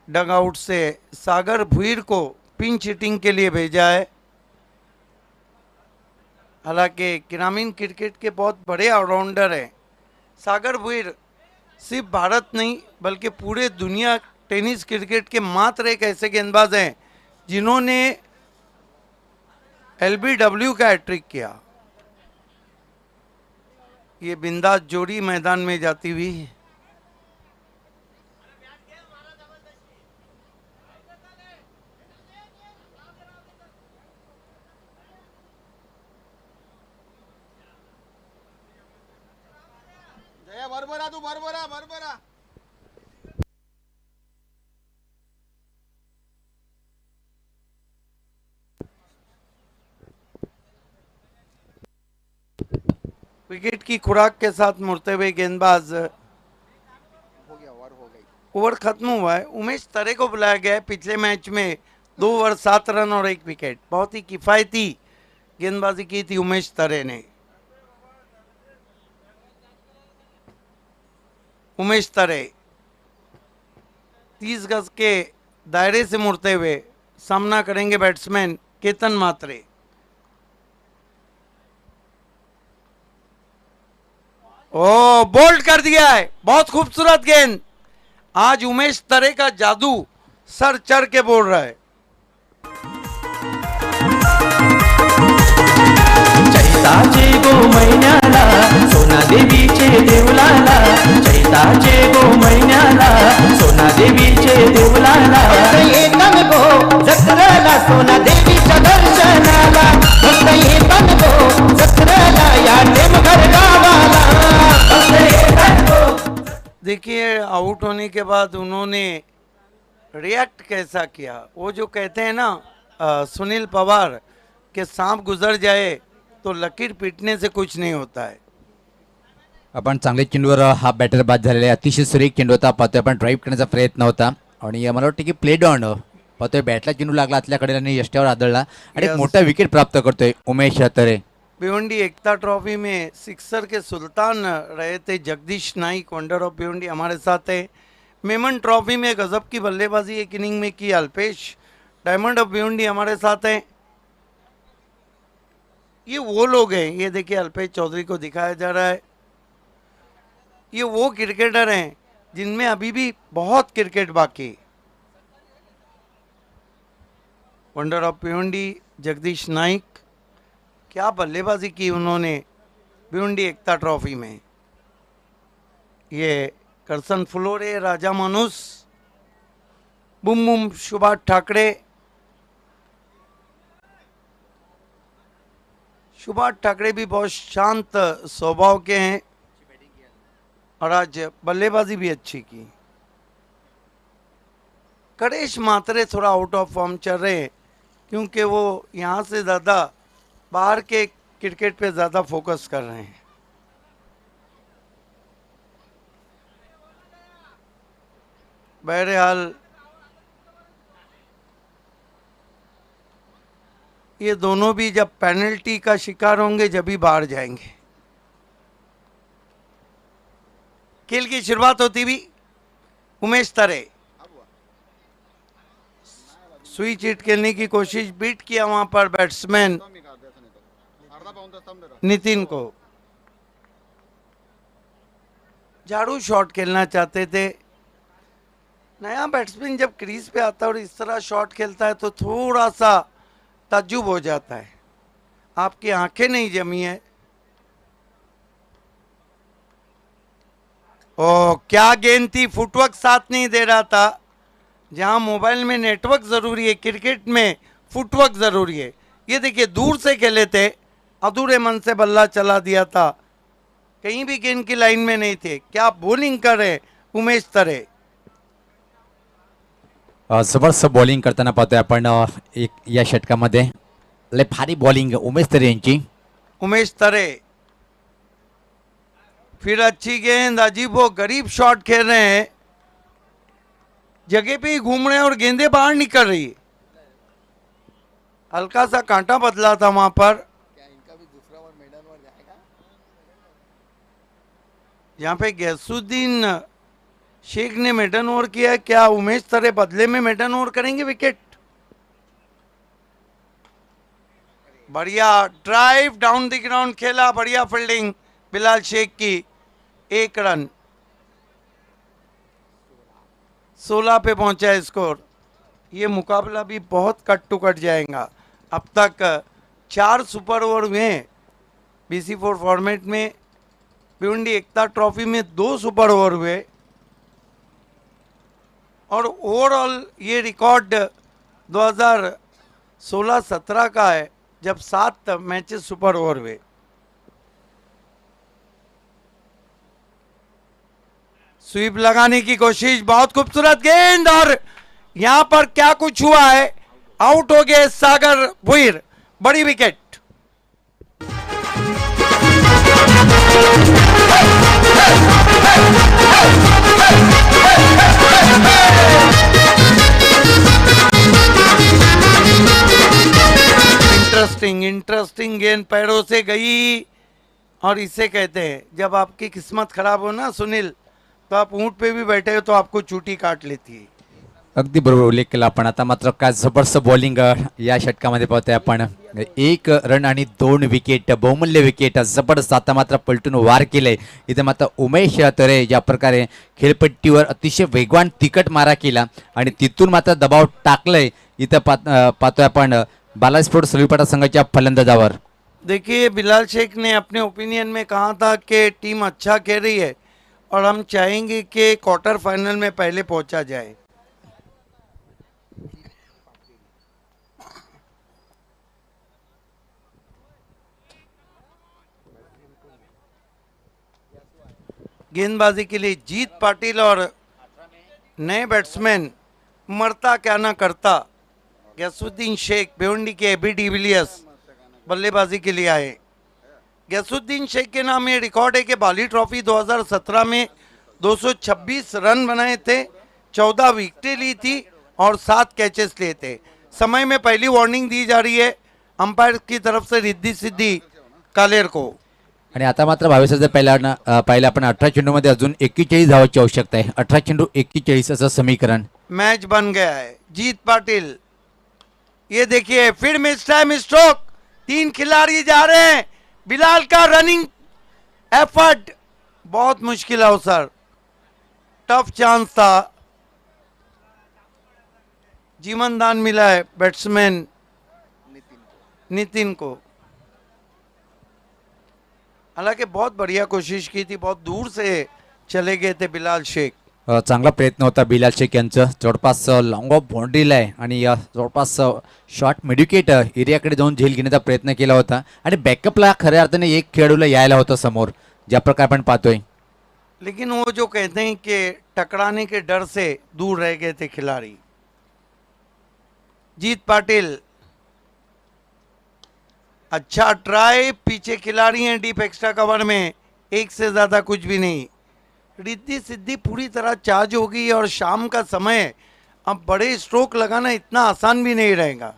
F: डगआउट से सागर भुईर को पिंच हिटिंग के लिए भेजा है। हालांकि ग्रामीण क्रिकेट के बहुत बड़े ऑलराउंडर हैं सागर भुईर, सिर्फ भारत नहीं बल्कि पूरे दुनिया टेनिस क्रिकेट के मात्र एक ऐसे गेंदबाज हैं जिन्होंने LBW का हैट्रिक किया। ये बिंदास जोड़ी मैदान में जाती हुई विकेट की खुराक के साथ मुड़ते हुए गेंदबाज ओवर खत्म हुआ है। उमेश तरे को बुलाया गया है। पिछले मैच में 2 ओवर 7 रन और 1 विकेट, बहुत ही किफ़ायती गेंदबाजी की थी उमेश तरे ने। उमेश तरे 30 गज के दायरे से मुड़ते हुए सामना करेंगे बैट्समैन केतन मात्रे। ओ बोल्ड कर दिया है, बहुत खूबसूरत गेंद। आज उमेश तरे का जादू सर चढ़ के बोल रहा है।
D: चैताचे गो महिन्याला सोना देवीचे देवलाला, चैताचे गो महिन्याला सोना देवीचे देवलाला, येतन गो जत्रेला सोना देवीच्या दर्शनाला, फक्त येतन गो जत्रेला या टेमघर गावाला, फक्त येतन गो।
F: देखिए आउट होने के बाद उन्होंने रिएक्ट कैसा किया। वो जो कहते हैं ना सुनील पवार के सांप गुजर जाए तो लकीर पीटने से कुछ नहीं होता है।
C: आपण चांगले चेंडूवर हा बॅटर बाद झालेला आहे. अतिशय सुरेख चेंडू होता. पाहतोय आपण ड्राईव्ह करण्याचा प्रयत्न होता आणि मला वाटतं की प्ले डॉन पाहतोय बॅटला चेंडू लागला आतल्याकडे आणि यष्ट्यावर आदळला आणि एक
F: Yes.
C: मोठा विकेट प्राप्त करतोय उमेश तरे.
F: भिवंडी एकता ट्रॉफी में सिक्सर के सुल्तान रहे थे जगदीश नाइक, वंडर ऑफ भिवंडी हमारे साथ है। मेमन ट्रॉफी में गजब की बल्लेबाजी एक इनिंग में की अल्पेश, डायमंड ऑफ भिवंडी हमारे साथ हैं। ये वो लोग हैं, ये देखिए अल्पेश चौधरी को दिखाया जा रहा है। ये वो क्रिकेटर हैं जिनमें अभी भी बहुत क्रिकेट बाकी। वंडर ऑफ भिवंडी जगदीश नाइक, क्या बल्लेबाजी की उन्होंने भिवंडी एकता ट्रॉफी में। ये करसन फुलोरे, राजा मानुस, बुम बुम सुभाष ठाकरे। सुभाष ठाकरे भी बहुत शांत स्वभाव के हैं और आज बल्लेबाजी भी अच्छी की। करेश मात्रे थोड़ा आउट ऑफ फॉर्म चल रहे हैं क्योंकि वो यहाँ से ज़्यादा बाहर के क्रिकेट पे ज़्यादा फोकस कर रहे हैं। बहरहाल ये दोनों भी जब पेनल्टी का शिकार होंगे जब ही बाहर जाएंगे। खेल की शुरुआत होती भी उमेश तरे, स्विच हिट खेलने की कोशिश, बीट किया वहां पर बैट्समैन नितिन को। झाड़ू शॉट खेलना चाहते थे। नया बैट्समैन जब क्रीज पे आता है और इस तरह शॉट खेलता है तो थोड़ा सा ताज्जुब हो जाता है। आपकी आंखें नहीं जमी है। ओ क्या गेंद थी, फुटवर्क साथ नहीं दे रहा था। जहां मोबाइल में नेटवर्क जरूरी है, क्रिकेट में फुटवर्क जरूरी है। ये देखिए दूर से खेले थे, अधूरे मन से बल्ला चला दिया था, कहीं भी गेंद की लाइन में नहीं थे। क्या बॉलिंग कर रहे उमेश तरे।
C: जबरदस्त बॉलिंग करताना पाहतोय आपण एक या षटकामध्ये. लय भारी बॉलिंग उमेश तरे यांची.
F: उमेश तरे फिर अच्छी गेंद, अजीब वो गरीब शॉट खेल रहे हैं, जगह पे ही घूम रहे हैं और गेंदें बाहर निकल रही है। हल्का सा कांटा बदला था वहां पर। यहाँ पे गैसुद्दीन शेख ने मेडन ओवर किया है। क्या उमेश तरे बदले में मेडन ओवर करेंगे विकेट। बढ़िया ड्राइव डाउन द ग्राउंड खेला, बढ़िया फील्डिंग बिलाल शेख की। 1 रन, 16 पे पहुंचा है स्कोर। ये मुकाबला भी बहुत कट टू कट जाएगा। अब तक 4 सुपर ओवर हुए BC4 फॉर्मेट में। भिवंडी एकता ट्रॉफी में 2 सुपर ओवर हुए और ओवरऑल ये रिकॉर्ड 2016-17 का है जब 7 मैचेस सुपर ओवर हुए। स्वीप लगाने की कोशिश, बहुत खूबसूरत गेंद और यहां पर क्या कुछ हुआ है, आउट हो गए सागर भुईर। बड़ी विकेट। इंटरेस्टिंग गेंद पैरों से गई, और इसे कहते हैं जब आपकी किस्मत खराब हो ना सुनील, तो आप ऊंट पे भी बैठे हो तो आपको चूटी काट लेती है.
C: अगदी बरोबर उल्लेख केला आपण. आता मात्र काय जबरदस्त बॉलिंग या षटकामध्ये पाहतोय आपण. 1 रन आणि 2 विकेट, बहुमूल्य विकेट, जबरदस्त. आता मात्र पलटून वार केले इथे मात्र उमेश तरे ज्या प्रकारे खेळपट्टीवर अतिशय वेगवान तिकट मारा केला आणि तिथून मात्र दबाव टाकलंय इथं पाहतोय आपण बालाजी स्पोर्ट्स सलुपाटा संघाच्या फलंदाजावर.
F: देखिए बिलाल शेख ने अपने ओपिनियन में कहा था कि टीम अच्छा खेल रही है और हम चाहेंगे कि क्वार्टर फाइनल में पहले पहुंचा जाए. गेंदबाजी के लिए जीत पाटिल और नए बैट्समैन मरता क्या ना करता गैसुद्दीन शेख भिवंडी के एबी डिविलियर्स बल्लेबाजी के लिए आए. गैसुद्दीन शेख के नाम ये रिकॉर्ड है कि बाली ट्रॉफी 2017 में 226 रन बनाए थे, 14 विकेटें ली थी और 7 कैचेस लिए थे. समय में पहली वार्निंग दी जा रही है अंपायर की तरफ से रिद्धी सिद्धी कालेर को.
C: आणि आता मात्र 22 पहिला आपण 18 चेंडूमध्ये अजून 41 धावांची आवश्यकता आहे. 18 चेंडू 41 असं समीकरण.
F: मैच बन गया है. जीत पाटिल, ये देखिए फिर मिस टाइम स्ट्रोक, 3 खिलाड़ी जा रहे हैं. बिलाल का रनिंग एफर्ट बहुत मुश्किल अवसर, टफ चांस था. जीवन दान मिला है बैट्समैन नितिन को. हालांकि बहुत बढ़िया कोशिश की थी, बहुत दूर से चले गए थे बिलाल शेख.
C: चांगला प्रयत्न होता बिलाल शेख यांचं. जवळपास लॉंग ऑफ बाउंड्रीला आहे आणि जवळपास शॉर्ट मेडिकेट एरियाकडे जाऊन झेल घेण्याचा प्रयत्न केला होता आणि बॅकअपला खऱ्या अर्थाने एक खेळाडूला यायला होतं समोर, ज्या प्रकारे आपण पाहतोय.
F: लेकिन वो जो कहते हैं कि टकराने के डर से दूर रह गए थे खिलाड़ी. जीत पाटिल, अच्छा ट्राई, पीछे खिलाड़ी हैं डीप एक्स्ट्रा कवर में, एक से ज्यादा कुछ भी नहीं. रिद्धि सिद्धि पूरी तरह चार्ज होगी और शाम का समय, अब बड़े स्ट्रोक लगाना इतना आसान भी नहीं रहेगा.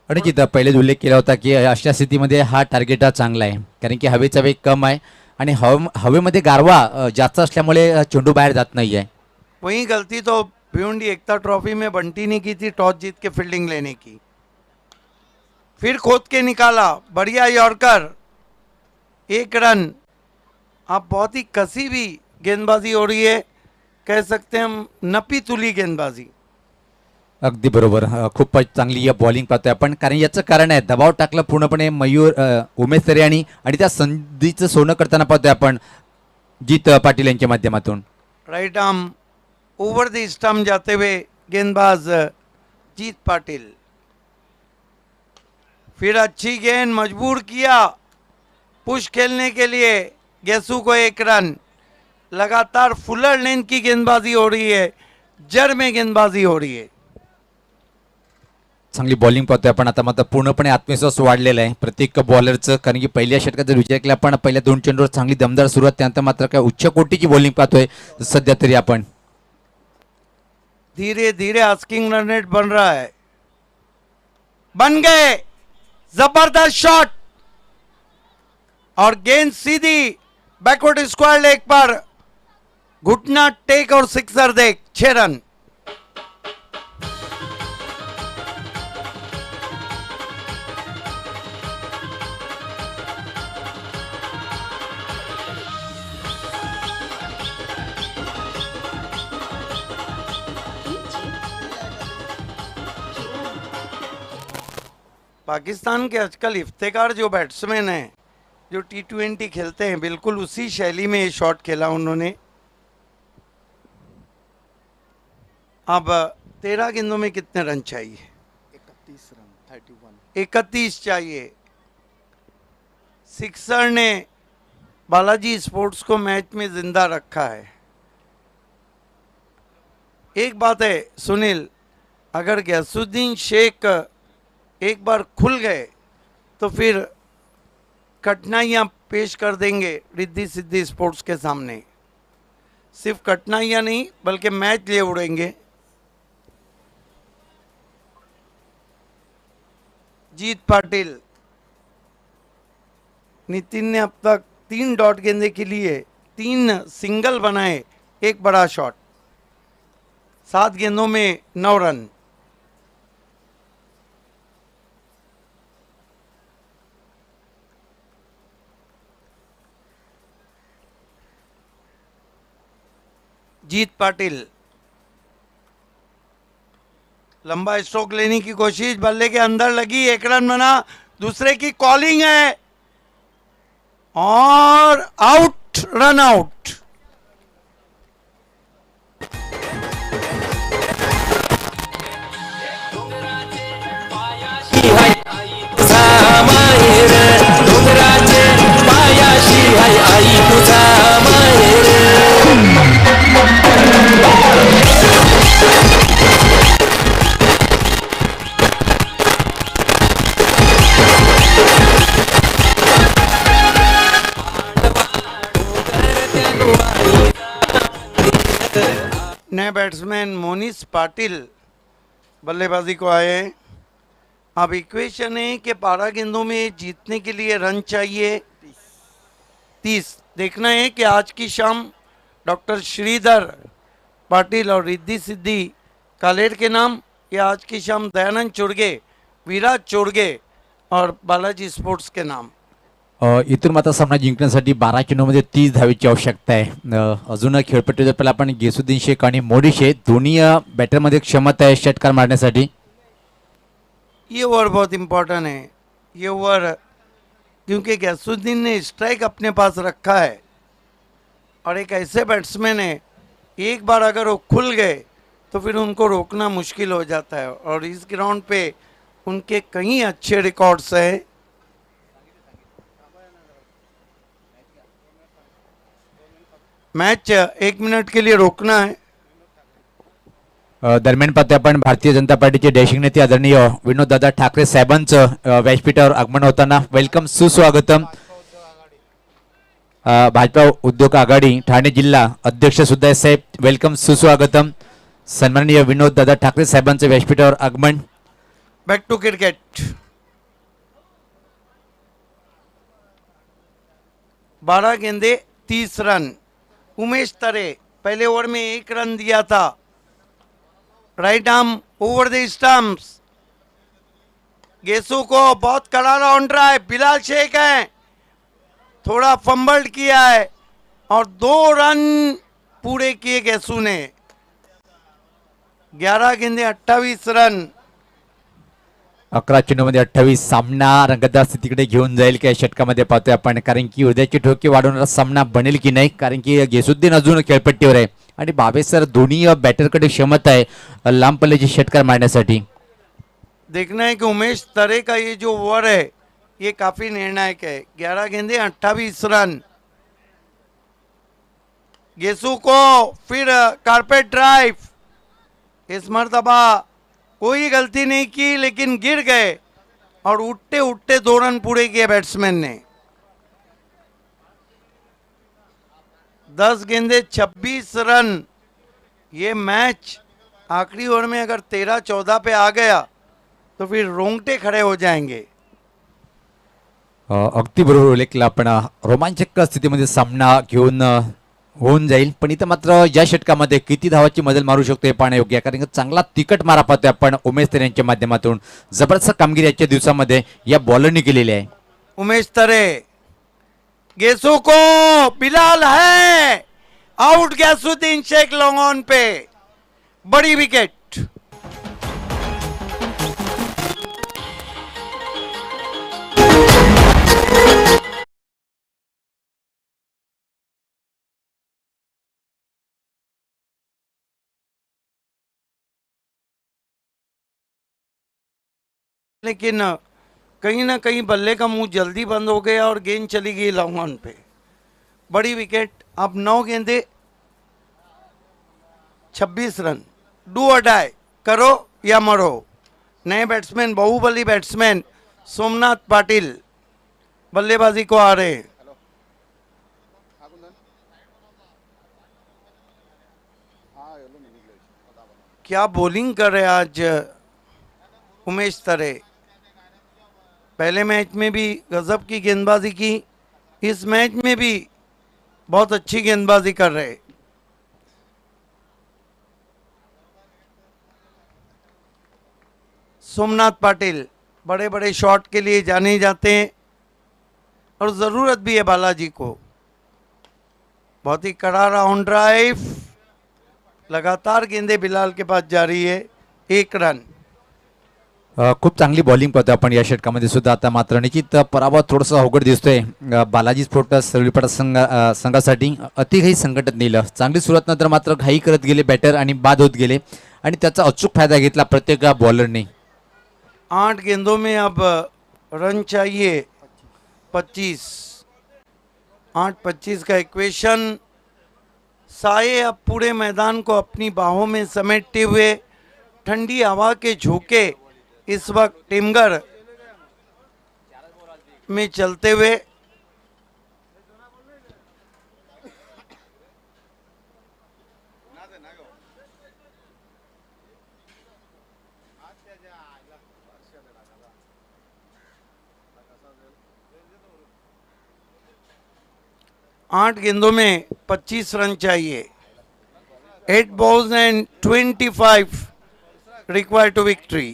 C: आणि जिथं पहिलेच उल्लेख केला होता की अशा स्थितीमध्ये हा टार्गेट हा चांगला आहे, कारण की हवेचा वेग कम आहे आणि हवेमध्ये गारवा जास्त असल्यामुळे चेंडू बाहेर जात नाही आहे.
F: वही गलती तो भिवंडी एकता ट्रॉफी में बंटी ने की थी, टॉस जीत के फील्डिंग लेने की. फिर खोद के निकाला, बढ़िया यॉर्कर, 1 रन. आप बहुत ही कसी भी गेंदबाजी हो रही है, कह सकते हैं हम नपी तुली गेंदबाजी.
C: अगदी बरोबर. खूप चांगली या बॉलिंग पाहतोय आपण, कारण याचं कारण आहे दबाव टाकलं पूर्णपणे मयूर उमेश तरे आणि त्या संधीचं सोनं करताना पाहतोय आपण जीत पाटील यांच्या माध्यमातून.
F: Right arm over the stump जाते हुए गेंदबाज जीत पाटिल. फिर अच्छी गेंद, मजबूर किया पुश खेलने के लिए गेसू को 1 रन. लगातार फुलर लेंथ की गेंदबाजी हो रही है, जड़ में गेंदबाजी हो रही है.
C: चांगली बॉलिंग पाहतोय आपण. आता मात्र पूर्णपणे आत्मविश्वास वाढलेला आहे प्रत्येक बॉलरचं, कारण की पहिल्या षटकात जर विचार केला आपण पहिल्या 2 चेंडूवर चांगली दमदार सुरुवात, त्यानंतर मात्र काय उच्च कोटीची बॉलिंग पाहतोय सध्या तरी आपण.
F: धीरे धीरे आस्किंग रन रेट बन रहा है. बन गए, जबरदस्त शॉट और गेंद सीधी बैकवर्ड स्क्वायर लेग पर, घुटना टेक और सिक्सर देख. 6 रन. पाकिस्तान के आजकल इफ्तेकार जो बैट्समैन हैं जो T20 खेलते हैं, बिल्कुल उसी शैली में ये शॉट खेला उन्होंने. अब 13 गेंदों में कितने रन चाहिए? 31 रन. 31 चाहिए. सिक्सर ने बालाजी स्पोर्ट्स को मैच में जिंदा रखा है. एक बात है सुनील, अगर गैसुद्दीन शेख एक बार खुल गए तो फिर कठिनाइयाँ पेश कर देंगे रिद्धि सिद्धि स्पोर्ट्स के सामने. सिर्फ कठिनाइयाँ नहीं बल्कि मैच लिए उड़ेंगे. जीत पाटिल। नितिन ने अब तक 3 डॉट गेंदे के लिए 3 सिंगल बनाए, एक बड़ा शॉट। 7 गेंदों में 9 रन। जीत पाटिल लंबा स्ट्रोक लेने की कोशिश, बल्ले के अंदर लगी, 1 रन बना। दूसरे की कॉलिंग है और आउट, रन आउट। नए बैट्समैन मोनिश पाटिल बल्लेबाजी को आए हैं। अब इक्वेशन है कि 12 गेंदों में जीतने के लिए रन चाहिए 30। देखना है कि आज की शाम डॉक्टर श्रीधर पाटिल और रिद्धि सिद्धि कालेर के नाम, या आज की शाम दयानंद चोरगे, विराज चोरगे और बालाजी स्पोर्ट्स के नाम।
C: इथून मात्र सामना जिंकण्यासाठी 12 चेंडूमध्ये 30 धावेची आवश्यकता आहे। अजून खेळपट्टीवर पहिला आपण गेसुद्दीन शेख आणि मोडी शेख दोन्ही बॅटरमध्ये क्षमता आहे षटकार मारण्यासाठी।
F: ये ओवर बहुत इम्पोर्टेंट है, ये ओवर, क्योंकि गैसुद्दीन ने स्ट्राइक अपने पास रखा है और एक ऐसे बैट्समैन है, एक बार अगर वो खुल गए तो फिर उनको रोकना मुश्किल हो जाता है। और इस ग्राउंड पे उनके कई अच्छे रिकॉर्ड्स हैं। मैच 1 मिनट के लिए रोकना है।
C: दरम्यान पाहते आपण भारतीय जनता पार्टीचे डॅशिंग नेते आदरणीय विनोद दादा ठाकरे साहेबांचं व्यासपीठावर आगमन होताना वेलकम सुस्वागतम। भाजपा उद्योग आघाडी ठाणे जिल्हा अध्यक्ष सुद्धा साहेब वेलकम सुस्वागतम। सन्माननीय विनोद दादा ठाकरे साहेबांचं व्यासपीठावर आगमन।
F: Back to cricket. 12 गेंदे 30 रन। उमेश तरे पहले ओवर में 1 रन दिया था। Right arm over the stumps. Gesu को बहुत कड़ा राउंड रहा है। बिलाल शेख है, थोड़ा फंबल्ड किया है और 2 रन पूरे किए गेसू ने। 11 गेंदे 28 रन।
C: 11 चेंडूमध्ये 28। सामना रंगतदार स्थितीकडे घेऊन जाईल का या षटकामध्ये पाहतोय आपण, कारण की उद्याची ठोके वाढवणारा सामना बनेल की नाही, कारण की गेसुद्दीन अजून खेळपट्टीवर आहे आणि भावे सर दोन्ही बॅटरकडे क्षमता आहे लांब पल्ल्याचे षटकार मारण्यासाठी।
F: देखना है कि उमेश तरे का ये जो ओवर है ये काफी निर्णायक है। 11 गेंदे 28 रन। गेसू को फिर कारपेट ड्राइव। इस मर्तबा कोई गलती नहीं की लेकिन गिर गए और उठते उठते 2 रन पूरे किए बैट्समैन ने। 10 गेंदे 26 रन। ये मैच आखिरी ओवर में अगर 13-14 पे आ गया तो फिर रोंगटे खड़े हो जाएंगे।
C: अगदी बरोबर उल्लेखला आपण। रोमांचक स्थितीमध्ये सामना घेऊन होऊन जाईल, पण इथं मात्र या षटकामध्ये किती धावाची मजल मारू शकतो हे पाहणे योग्य आहे, कारण चांगला तिकट मारा पाहतोय आपण उमेश तरे यांच्या माध्यमातून। जबरदस्त कामगिरी आजच्या दिवसामध्ये या बॉलरनी केलेली आहे।
F: उमेश तरे, गेसू को बिलाल है, out Gaisuddin Sheikh long on पे, बड़ी विकेट। लेकिन कहीं ना कहीं बल्ले का मुंह जल्दी बंद हो गया और गेंद चली गई लॉन्ग ऑन पे, बड़ी विकेट। अब 9 गेंदे 26 रन। डू और डाई, करो या मरो। नए बैट्समैन, बाहुबली बैट्समैन सोमनाथ पाटिल बल्लेबाजी को आ रहे हैं। क्या बॉलिंग कर रहे हैं आज उमेश तरे। पहले मैच में भी गजब की गेंदबाजी की, इस मैच में भी बहुत अच्छी गेंदबाजी कर रहे। सोमनाथ पाटिल बड़े बड़े शॉट के लिए जाने जाते हैं और ज़रूरत भी है बालाजी को। बहुत ही कड़ा राउंड ड्राइव, लगातार गेंदे बिलाल के पास जा रही है, 1 रन।
C: खूप चांगली बॉलिंग पाहतो आपण या षटकामध्ये सुद्धा. आता मात्र निश्चित पराभव थोडासा अवघड दिसतोय. बालाजी स्पोर्ट्स सरळीपाडा संघासाठी अति घाई संकटात नेलं. चांगली सुरुवात नंतर मात्र घाई करत गेले बॅटर आणि बाद होत गेले आणि त्याचा अचूक फायदा घेतला प्रत्येक बॉलरने.
F: 8 गेंदों में अब रन चाहिए 25, 8-25 का इक्वेशन। साये अब पूरे मैदान को अपनी बाहों में समेटते हुए ठंडी हवा के झोंके इस वक्त टिमगर में चलते हुए आठ गेंदों में 25 रन चाहिए। 8 balls and 25 required to victory.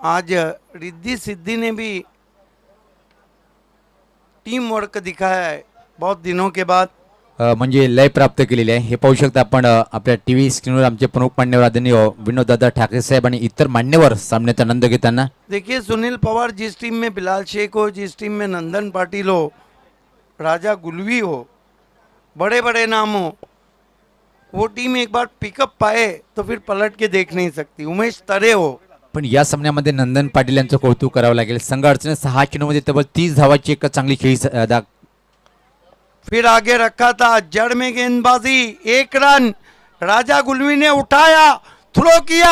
F: आज रिद्धि सिद्धि ने भी टीम वर्क दिखाया है बहुत दिनों के बाद।
C: म्हणजे लय प्राप्त केलेली आहे. हे पाहू शकता आपण आपल्या टीव्ही स्क्रीनवर आमचे प्रमुख मान्यवर आदरणीय विनोददादा ठाकरे साहेब आणि इतर मान्यवर सामन्याचा आनंद घेताना.
F: देखिए सुनील पवार, जिस टीम में बिलाल शेख हो, जिस टीम में नंदन पाटिल हो, राजा गुलवी हो, बड़े बड़े नाम हो, वो टीम एक बार पिकअप पाए तो फिर पलट के देख नहीं सकती। उमेश तरे हो,
C: पण या सामन्यामध्ये नंदन पाटील यांचं कौतुक करावं लागेल. संघ अडचणीत 6 चेंडूमध्ये तब्बल 30 धावाची एक चांगली खेळी
F: फिर आगे रखा था, जड़ में गेंदबाजी, 1 रन। राजा गुलवी ने उठाया, थ्रो किया,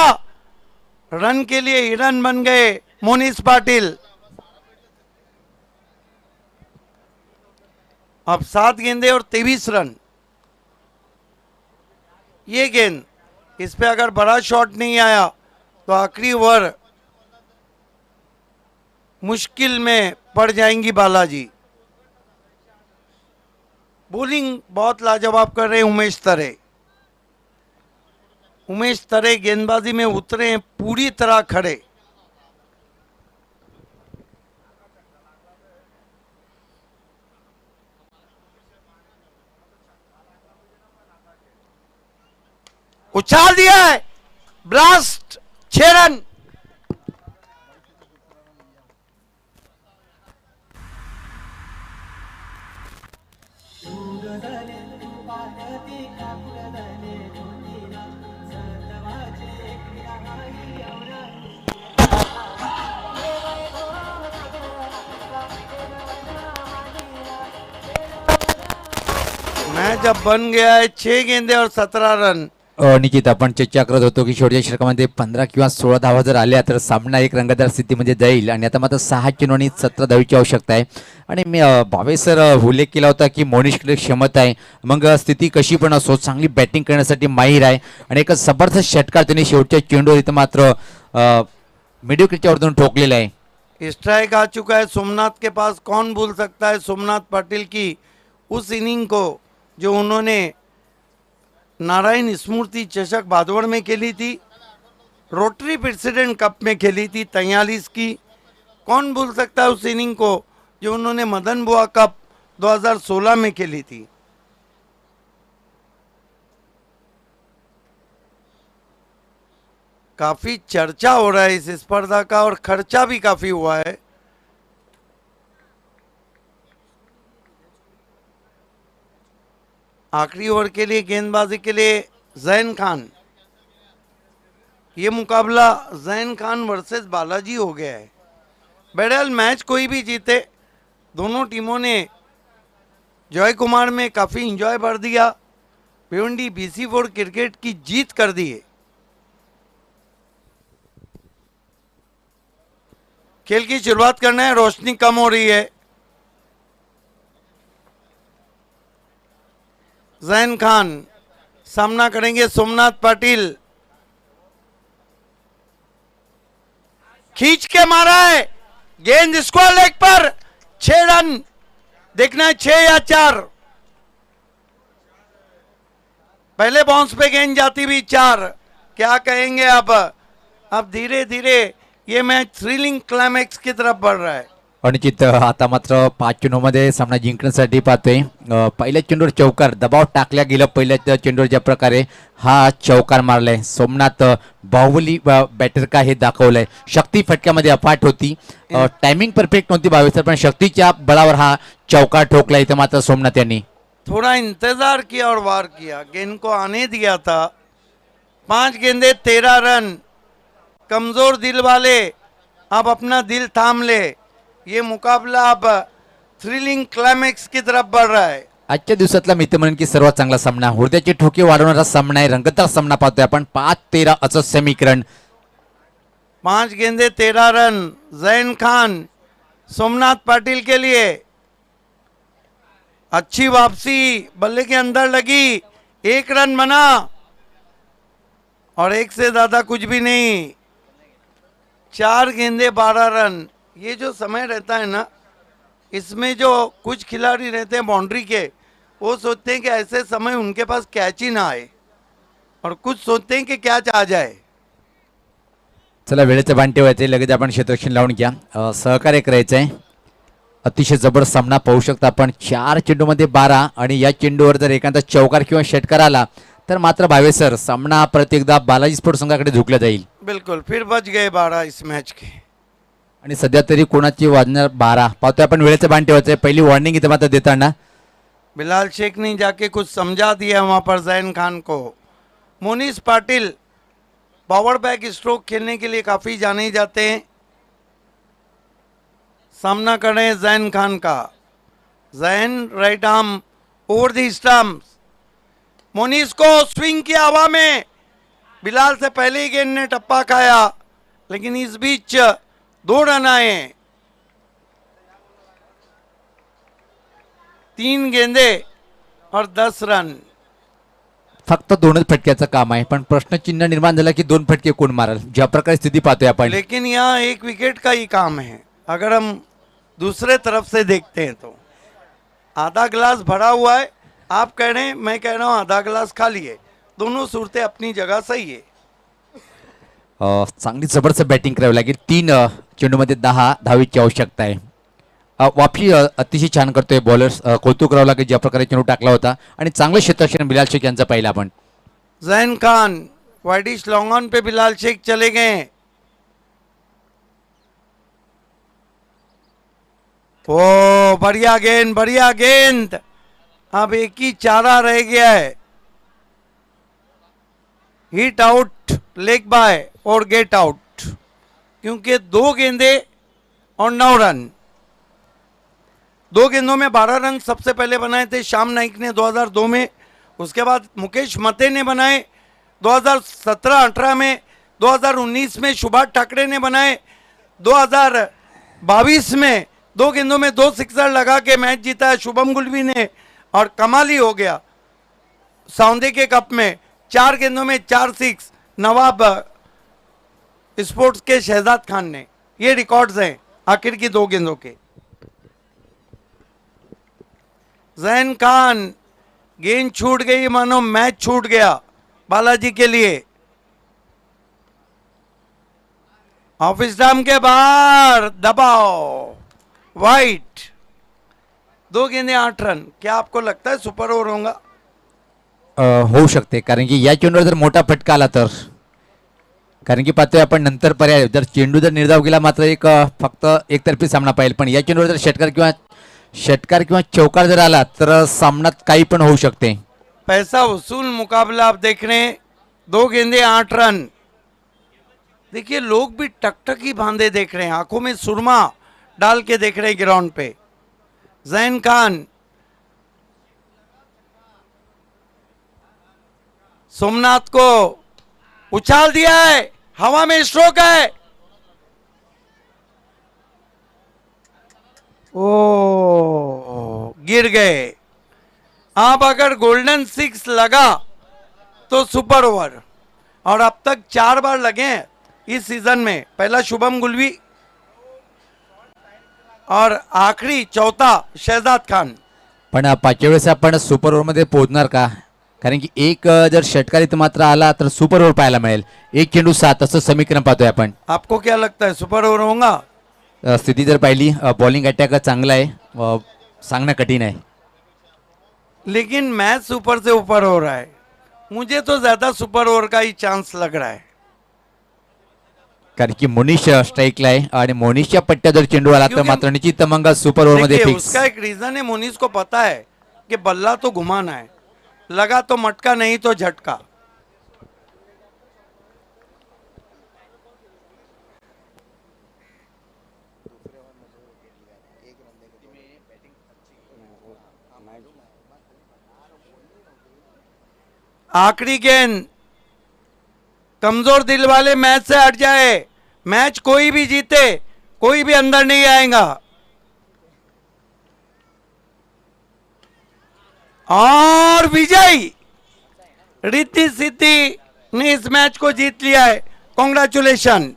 F: रन के लिए हिरन बन गए मोनिश पाटिल। अब 7 गेंदे और 23 रन। ये गेंद, इस पे अगर बड़ा शॉट नहीं आया तो आखिरी ओवर मुश्किल में पड़ जाएंगी बालाजी। बॉलिंग बहुत लाजवाब कर रहे हैं उमेश तरे। उमेश तरे गेंदबाजी में उतरे हैं पूरी तरह खड़े। उछाल दिया है, ब्लास्ट, 6 रन। मैच अब बन गया है 6 गेंदे और 17 रन।
C: निश्चित आपण चर्चा करत होतो की शेवटच्या षटकामध्ये 15 किंवा 16 धावा जर आल्या तर सामना एक रंगतदार स्थितीमध्ये जाईल आणि आता मात्र 6 चेंडू आणि 17 धावीची आवश्यकता आहे. आणि मी भावे सर उल्लेख केला होता की मोनिशकडे क्षमता आहे, मग स्थिती कशी पण असो चांगली बॅटिंग करण्यासाठी माहीर आहे आणि एक जबरदस्त षटकार त्यांनी शेवटच्या चेंडूवर इथं मात्र मिडविकेटच्या वरतून ठोकलेला आहे.
F: स्ट्राइक आ चुका है सोमनाथ के पास। कौन भूल सकता है सोमनाथ पाटिल की उस इनिंग को जो उन्होंने नारायण स्मृति चषक भादौड़ में खेली थी, रोटरी प्रेसिडेंट कप में खेली थी 43 की। कौन भूल सकता है उस इनिंग को जो उन्होंने मदन बुआ कप 2016 में खेली थी। काफी चर्चा हो रहा है इस स्पर्धा का और खर्चा भी काफी हुआ है। आखिरी ओवर के लिए गेंदबाजी के लिए जैन खान। ये मुकाबला जैन खान वर्सेस बालाजी हो गया है। बहरहाल मैच कोई भी जीते, दोनों टीमों ने जॉय कुमार में काफ़ी इंजॉय भर दिया। भिवंडी BC4 क्रिकेट की जीत कर दी है। खेल की शुरुआत करना है, रोशनी कम हो रही है। जैन खान सामना करेंगे सोमनाथ पाटिल। खींच के मारा है, गेंद स्क्वायर लेग पर, 6 रन। देखना है 6 या 4। पहले बाउंस पे गेंद जाती भी 4। क्या कहेंगे अब धीरे धीरे ये मैच थ्रिलिंग क्लायमॅक्स की तरफ बढ़ रहा है।
C: निश्चित आता मात्र 5 चेंडूमध्ये सामना जिंकण्यासाठी पाहतोय पहिल्या चेंडूवर चौकार दबाव टाकल्या गेलं पहिल्या चेंडूवर ज्या प्रकारे हा चौकार मारलाय सोमनाथ बाहुबली बॅटर का हे दाखवलंय शक्ती फटक्यामध्ये अफाट होती टायमिंग परफेक्ट नव्हती 22 पण शक्तीच्या बळावर हा चौकार ठोकला इथं मात्र सोमनाथ यांनी
F: थोड़ा इंतजार किया और वार किया, गेंद को आने दिया था। 5 गेंदे 13 रन। कमजोर दिल वाले अब अपना दिल थाम ले, ये मुकाबला अब थ्रिलिंग क्लायमॅक्स की तरफ बढ़ रहा है।
C: आजच्या दिवसातला मी तर म्हणेन की सर्वात चांगला सामना हृदयाचे ठोके वाढवणारा सामना आहे रंगतदार सामना पाहतोय आपण 5-13 असं समीकरण
F: 5 गेंदे 13 रन। जैन खान सोमनाथ पाटिल के लिए अच्छी वापसी, बल्ले के अंदर लगी, 1 रन बना और 1 से ज्यादा कुछ भी नहीं। 4 गेंदे 12 रन। ये जो समय रहता है ना, इसमें जो कुछ खिलाड़ी रहते हैं बाउंड्री के, वो सोचते हैं कि ऐसे समय उनके पास कैच ही ना आए और कुछ सोचते हैं कि कैच आ जाए।
C: चला वेळेचे बांटे व्हायचे लगेच आपण क्षेत्ररक्षण लावून घ्या सहकार्य करायचंय अतिशय जबर सामना पाहू शकता आपण 4 चेंडूमध्ये 12 आणि या चेंडूवर जर एखादा चौकार किंवा षटकार आला तर मात्र भावेसर सामना परत एकदा बालाजी स्पोर्ट्स संघाकडे झुकला जाईल।
F: बिल्कुल, फिर बच गए 12 इस मैच के।
C: आणि सध्या तरी कोणाची वाजणार 12 पाहतोय आपण वेळेचे बांटे व्हायचे पहिली वॉर्निंग इथं मात्र देताना
F: बिलाल शेख ने जाके कुछ समझा दिया वहां पर जैन खान को। Monis Patil power back stroke खेलने के लिए काफी जाने जाते हैं। सामना कर रहे हैं जैन खान का। Jain right arm over the stumps. Monis को स्विंग किया हवा में, बिलाल से पहले ही गेंद ने टप्पा खाया, लेकिन इस बीच 2 रन आए। 3 गेंदे और 10 रन।
C: फक्त 2च फटक्याचं काम आहे पण प्रश्नचिन्ह निर्माण झाला की 2 फटके कोण मारल ज्या प्रकारे स्थिती पाहतोय आपण
F: लेकिन यहाँ 1 विकेट का ही काम है। अगर हम दूसरे तरफ से देखते हैं तो आधा गिलास भरा हुआ है, आप कह रहे हैं, मैं कह रहा हूँ आधा गिलास खाली है। दोनों सूरतें अपनी जगह सही है।
C: चांगली जबरदस्त बॅटिंग करावी लागेल 3 चेंडूमध्ये 10 धावेची आवश्यकता आहे वापसी अतिशय छान करतोय बॉलर्स कौतुक करावं लागेल ज्या प्रकारे चेंडू टाकला होता आणि चांगलं क्षेत्ररक्षण बिलाल शेख यांचा पाहिला आपण
F: Zain Khan widish long on पे बिलाल शेख चले गए। ओ बढ़िया गेंद, बढ़िया गेंद। अब एक ही चारा रह गया है, हिट आउट, लेग बाय और गेट आउट, क्योंकि 2 गेंदे और 9 रन। 2 गेंदों में 12 रन सबसे पहले बनाए थे श्याम नाइक ने 2002 में, उसके बाद मुकेश मते ने बनाए 2017-18 में, 2019 में सुभाष ठाकरे ने बनाए, 2022 में 2 गेंदों में 2 सिक्सर लगा के मैच जीता है शुभम गुलवी ने, और कमाल ही हो गया सौंदे के कप में 4 गेंदों में 4 सिक्स नवाब स्पोर्ट्स के शहजाद खान ने। ये रिकॉर्ड्स हैं आखिर की 2 गेंदों के। जैन खान गेंद छूट गई, मानो मैच छूट गया बालाजी के लिए। ऑफिस डाम के बाहर दबाव, वाइट। 2 गेंदे 8 रन। क्या आपको लगता है सुपर ओव्हर होगा?
C: होऊ शकते कारण की या चेंडूवर जर मोठा फटका आला तर कारण की पाहतोय आपण नंतर पर्याय जर चेंडू जर निर्धाव गेला मात्र एक फक्त एकतर्फी सामना पाहिजे पण या चेंडूवर जर षटकार किंवा चौकार जर आला तर सामन्यात काही पण होऊ शकते।
F: पैसा वसूल मुकाबला आप देख रहे हैं। 2 गेंदे 8 रन। देखिए लोग भी टकटक ही बांधे देख रहे हैं, आंखों में सुरमा डाल के देख रहे हैं ग्राउंड पे। जैन खान सोमनाथ को उछाल दिया है, हवा में स्ट्रोक है। ओ गिर गए। अब अगर गोल्डन 6 लगा तो सुपर ओवर, और अब तक 4 बार लगे हैं इस सीजन में। पहला शुभम गुलवी और आखिरी चौथा शहजाद खान।
C: पण पाचव्या वेळेस आपण सुपर ओव्हरमध्ये पोहोचणार का? कारण की एक जर षटकार इथं मात्र आला तर सुपर ओव्हर पाहायला मिळेल. 1 चेंडू 7 असं समीकरण पाहतोय आपण.
F: आपको क्या लगता है सुपर ओवर होगा?
C: स्थिती जर पाहिली बॉलिंग अटॅक चांगला आहे, सांगणं कठीण आहे.
F: लेकिन मैच सुपर से ऊपर हो रहा है, मुझे तो ज्यादा सुपर ओवर का ही चांस लग रहा है।
C: कारण की मोनिश स्ट्राईकला आहे आणि मोनिशच्या पट्ट्या जर चेंडू आला तर
F: क्योंकि-
C: मात्र निश्चित मग सुपर ओव्हर मध्ये
F: देखिए,
C: फिक्स.
F: उसका एक रीजन है, मोनिस को पता है कि बल्ला तो घुमाना है, लगा तो मटका नहीं तो झटका। आखिरी गेंद, कमजोर दिल वाले मैच से हट जाए, मैच कोई भी जीते कोई भी अंदर नहीं आएगा। और विजय रिद्धि सिद्धि ने इस मैच को जीत लिया है, congratulation.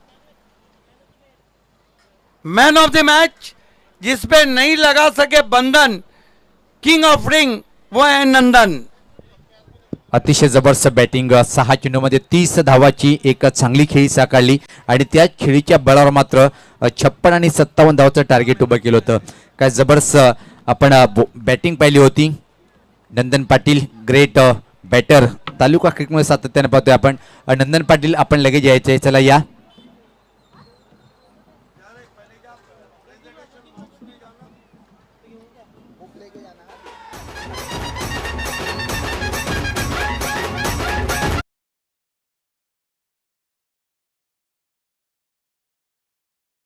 F: Man of the match जिसपे नहीं लगा सके बंधन, किंग ऑफ रिंग, वो है नंदन।
C: अतिशय जबरदस्त बॅटिंग. 6 चेंडूमध्ये 30 धावाची एक चांगली खेळी साकारली आणि त्या खेळीच्या बळावर मात्र 56 आणि 57 धावाचं टार्गेट उभं केलं होतं. काय जबरदस्त आपण बॅटिंग पाहिली होती. Nandan Patil great batter. तालुका क्रिकेटमध्ये सातत्याने पाहतोय आपण. नंदन पाटील आपण लगेच यायचंय. चला या.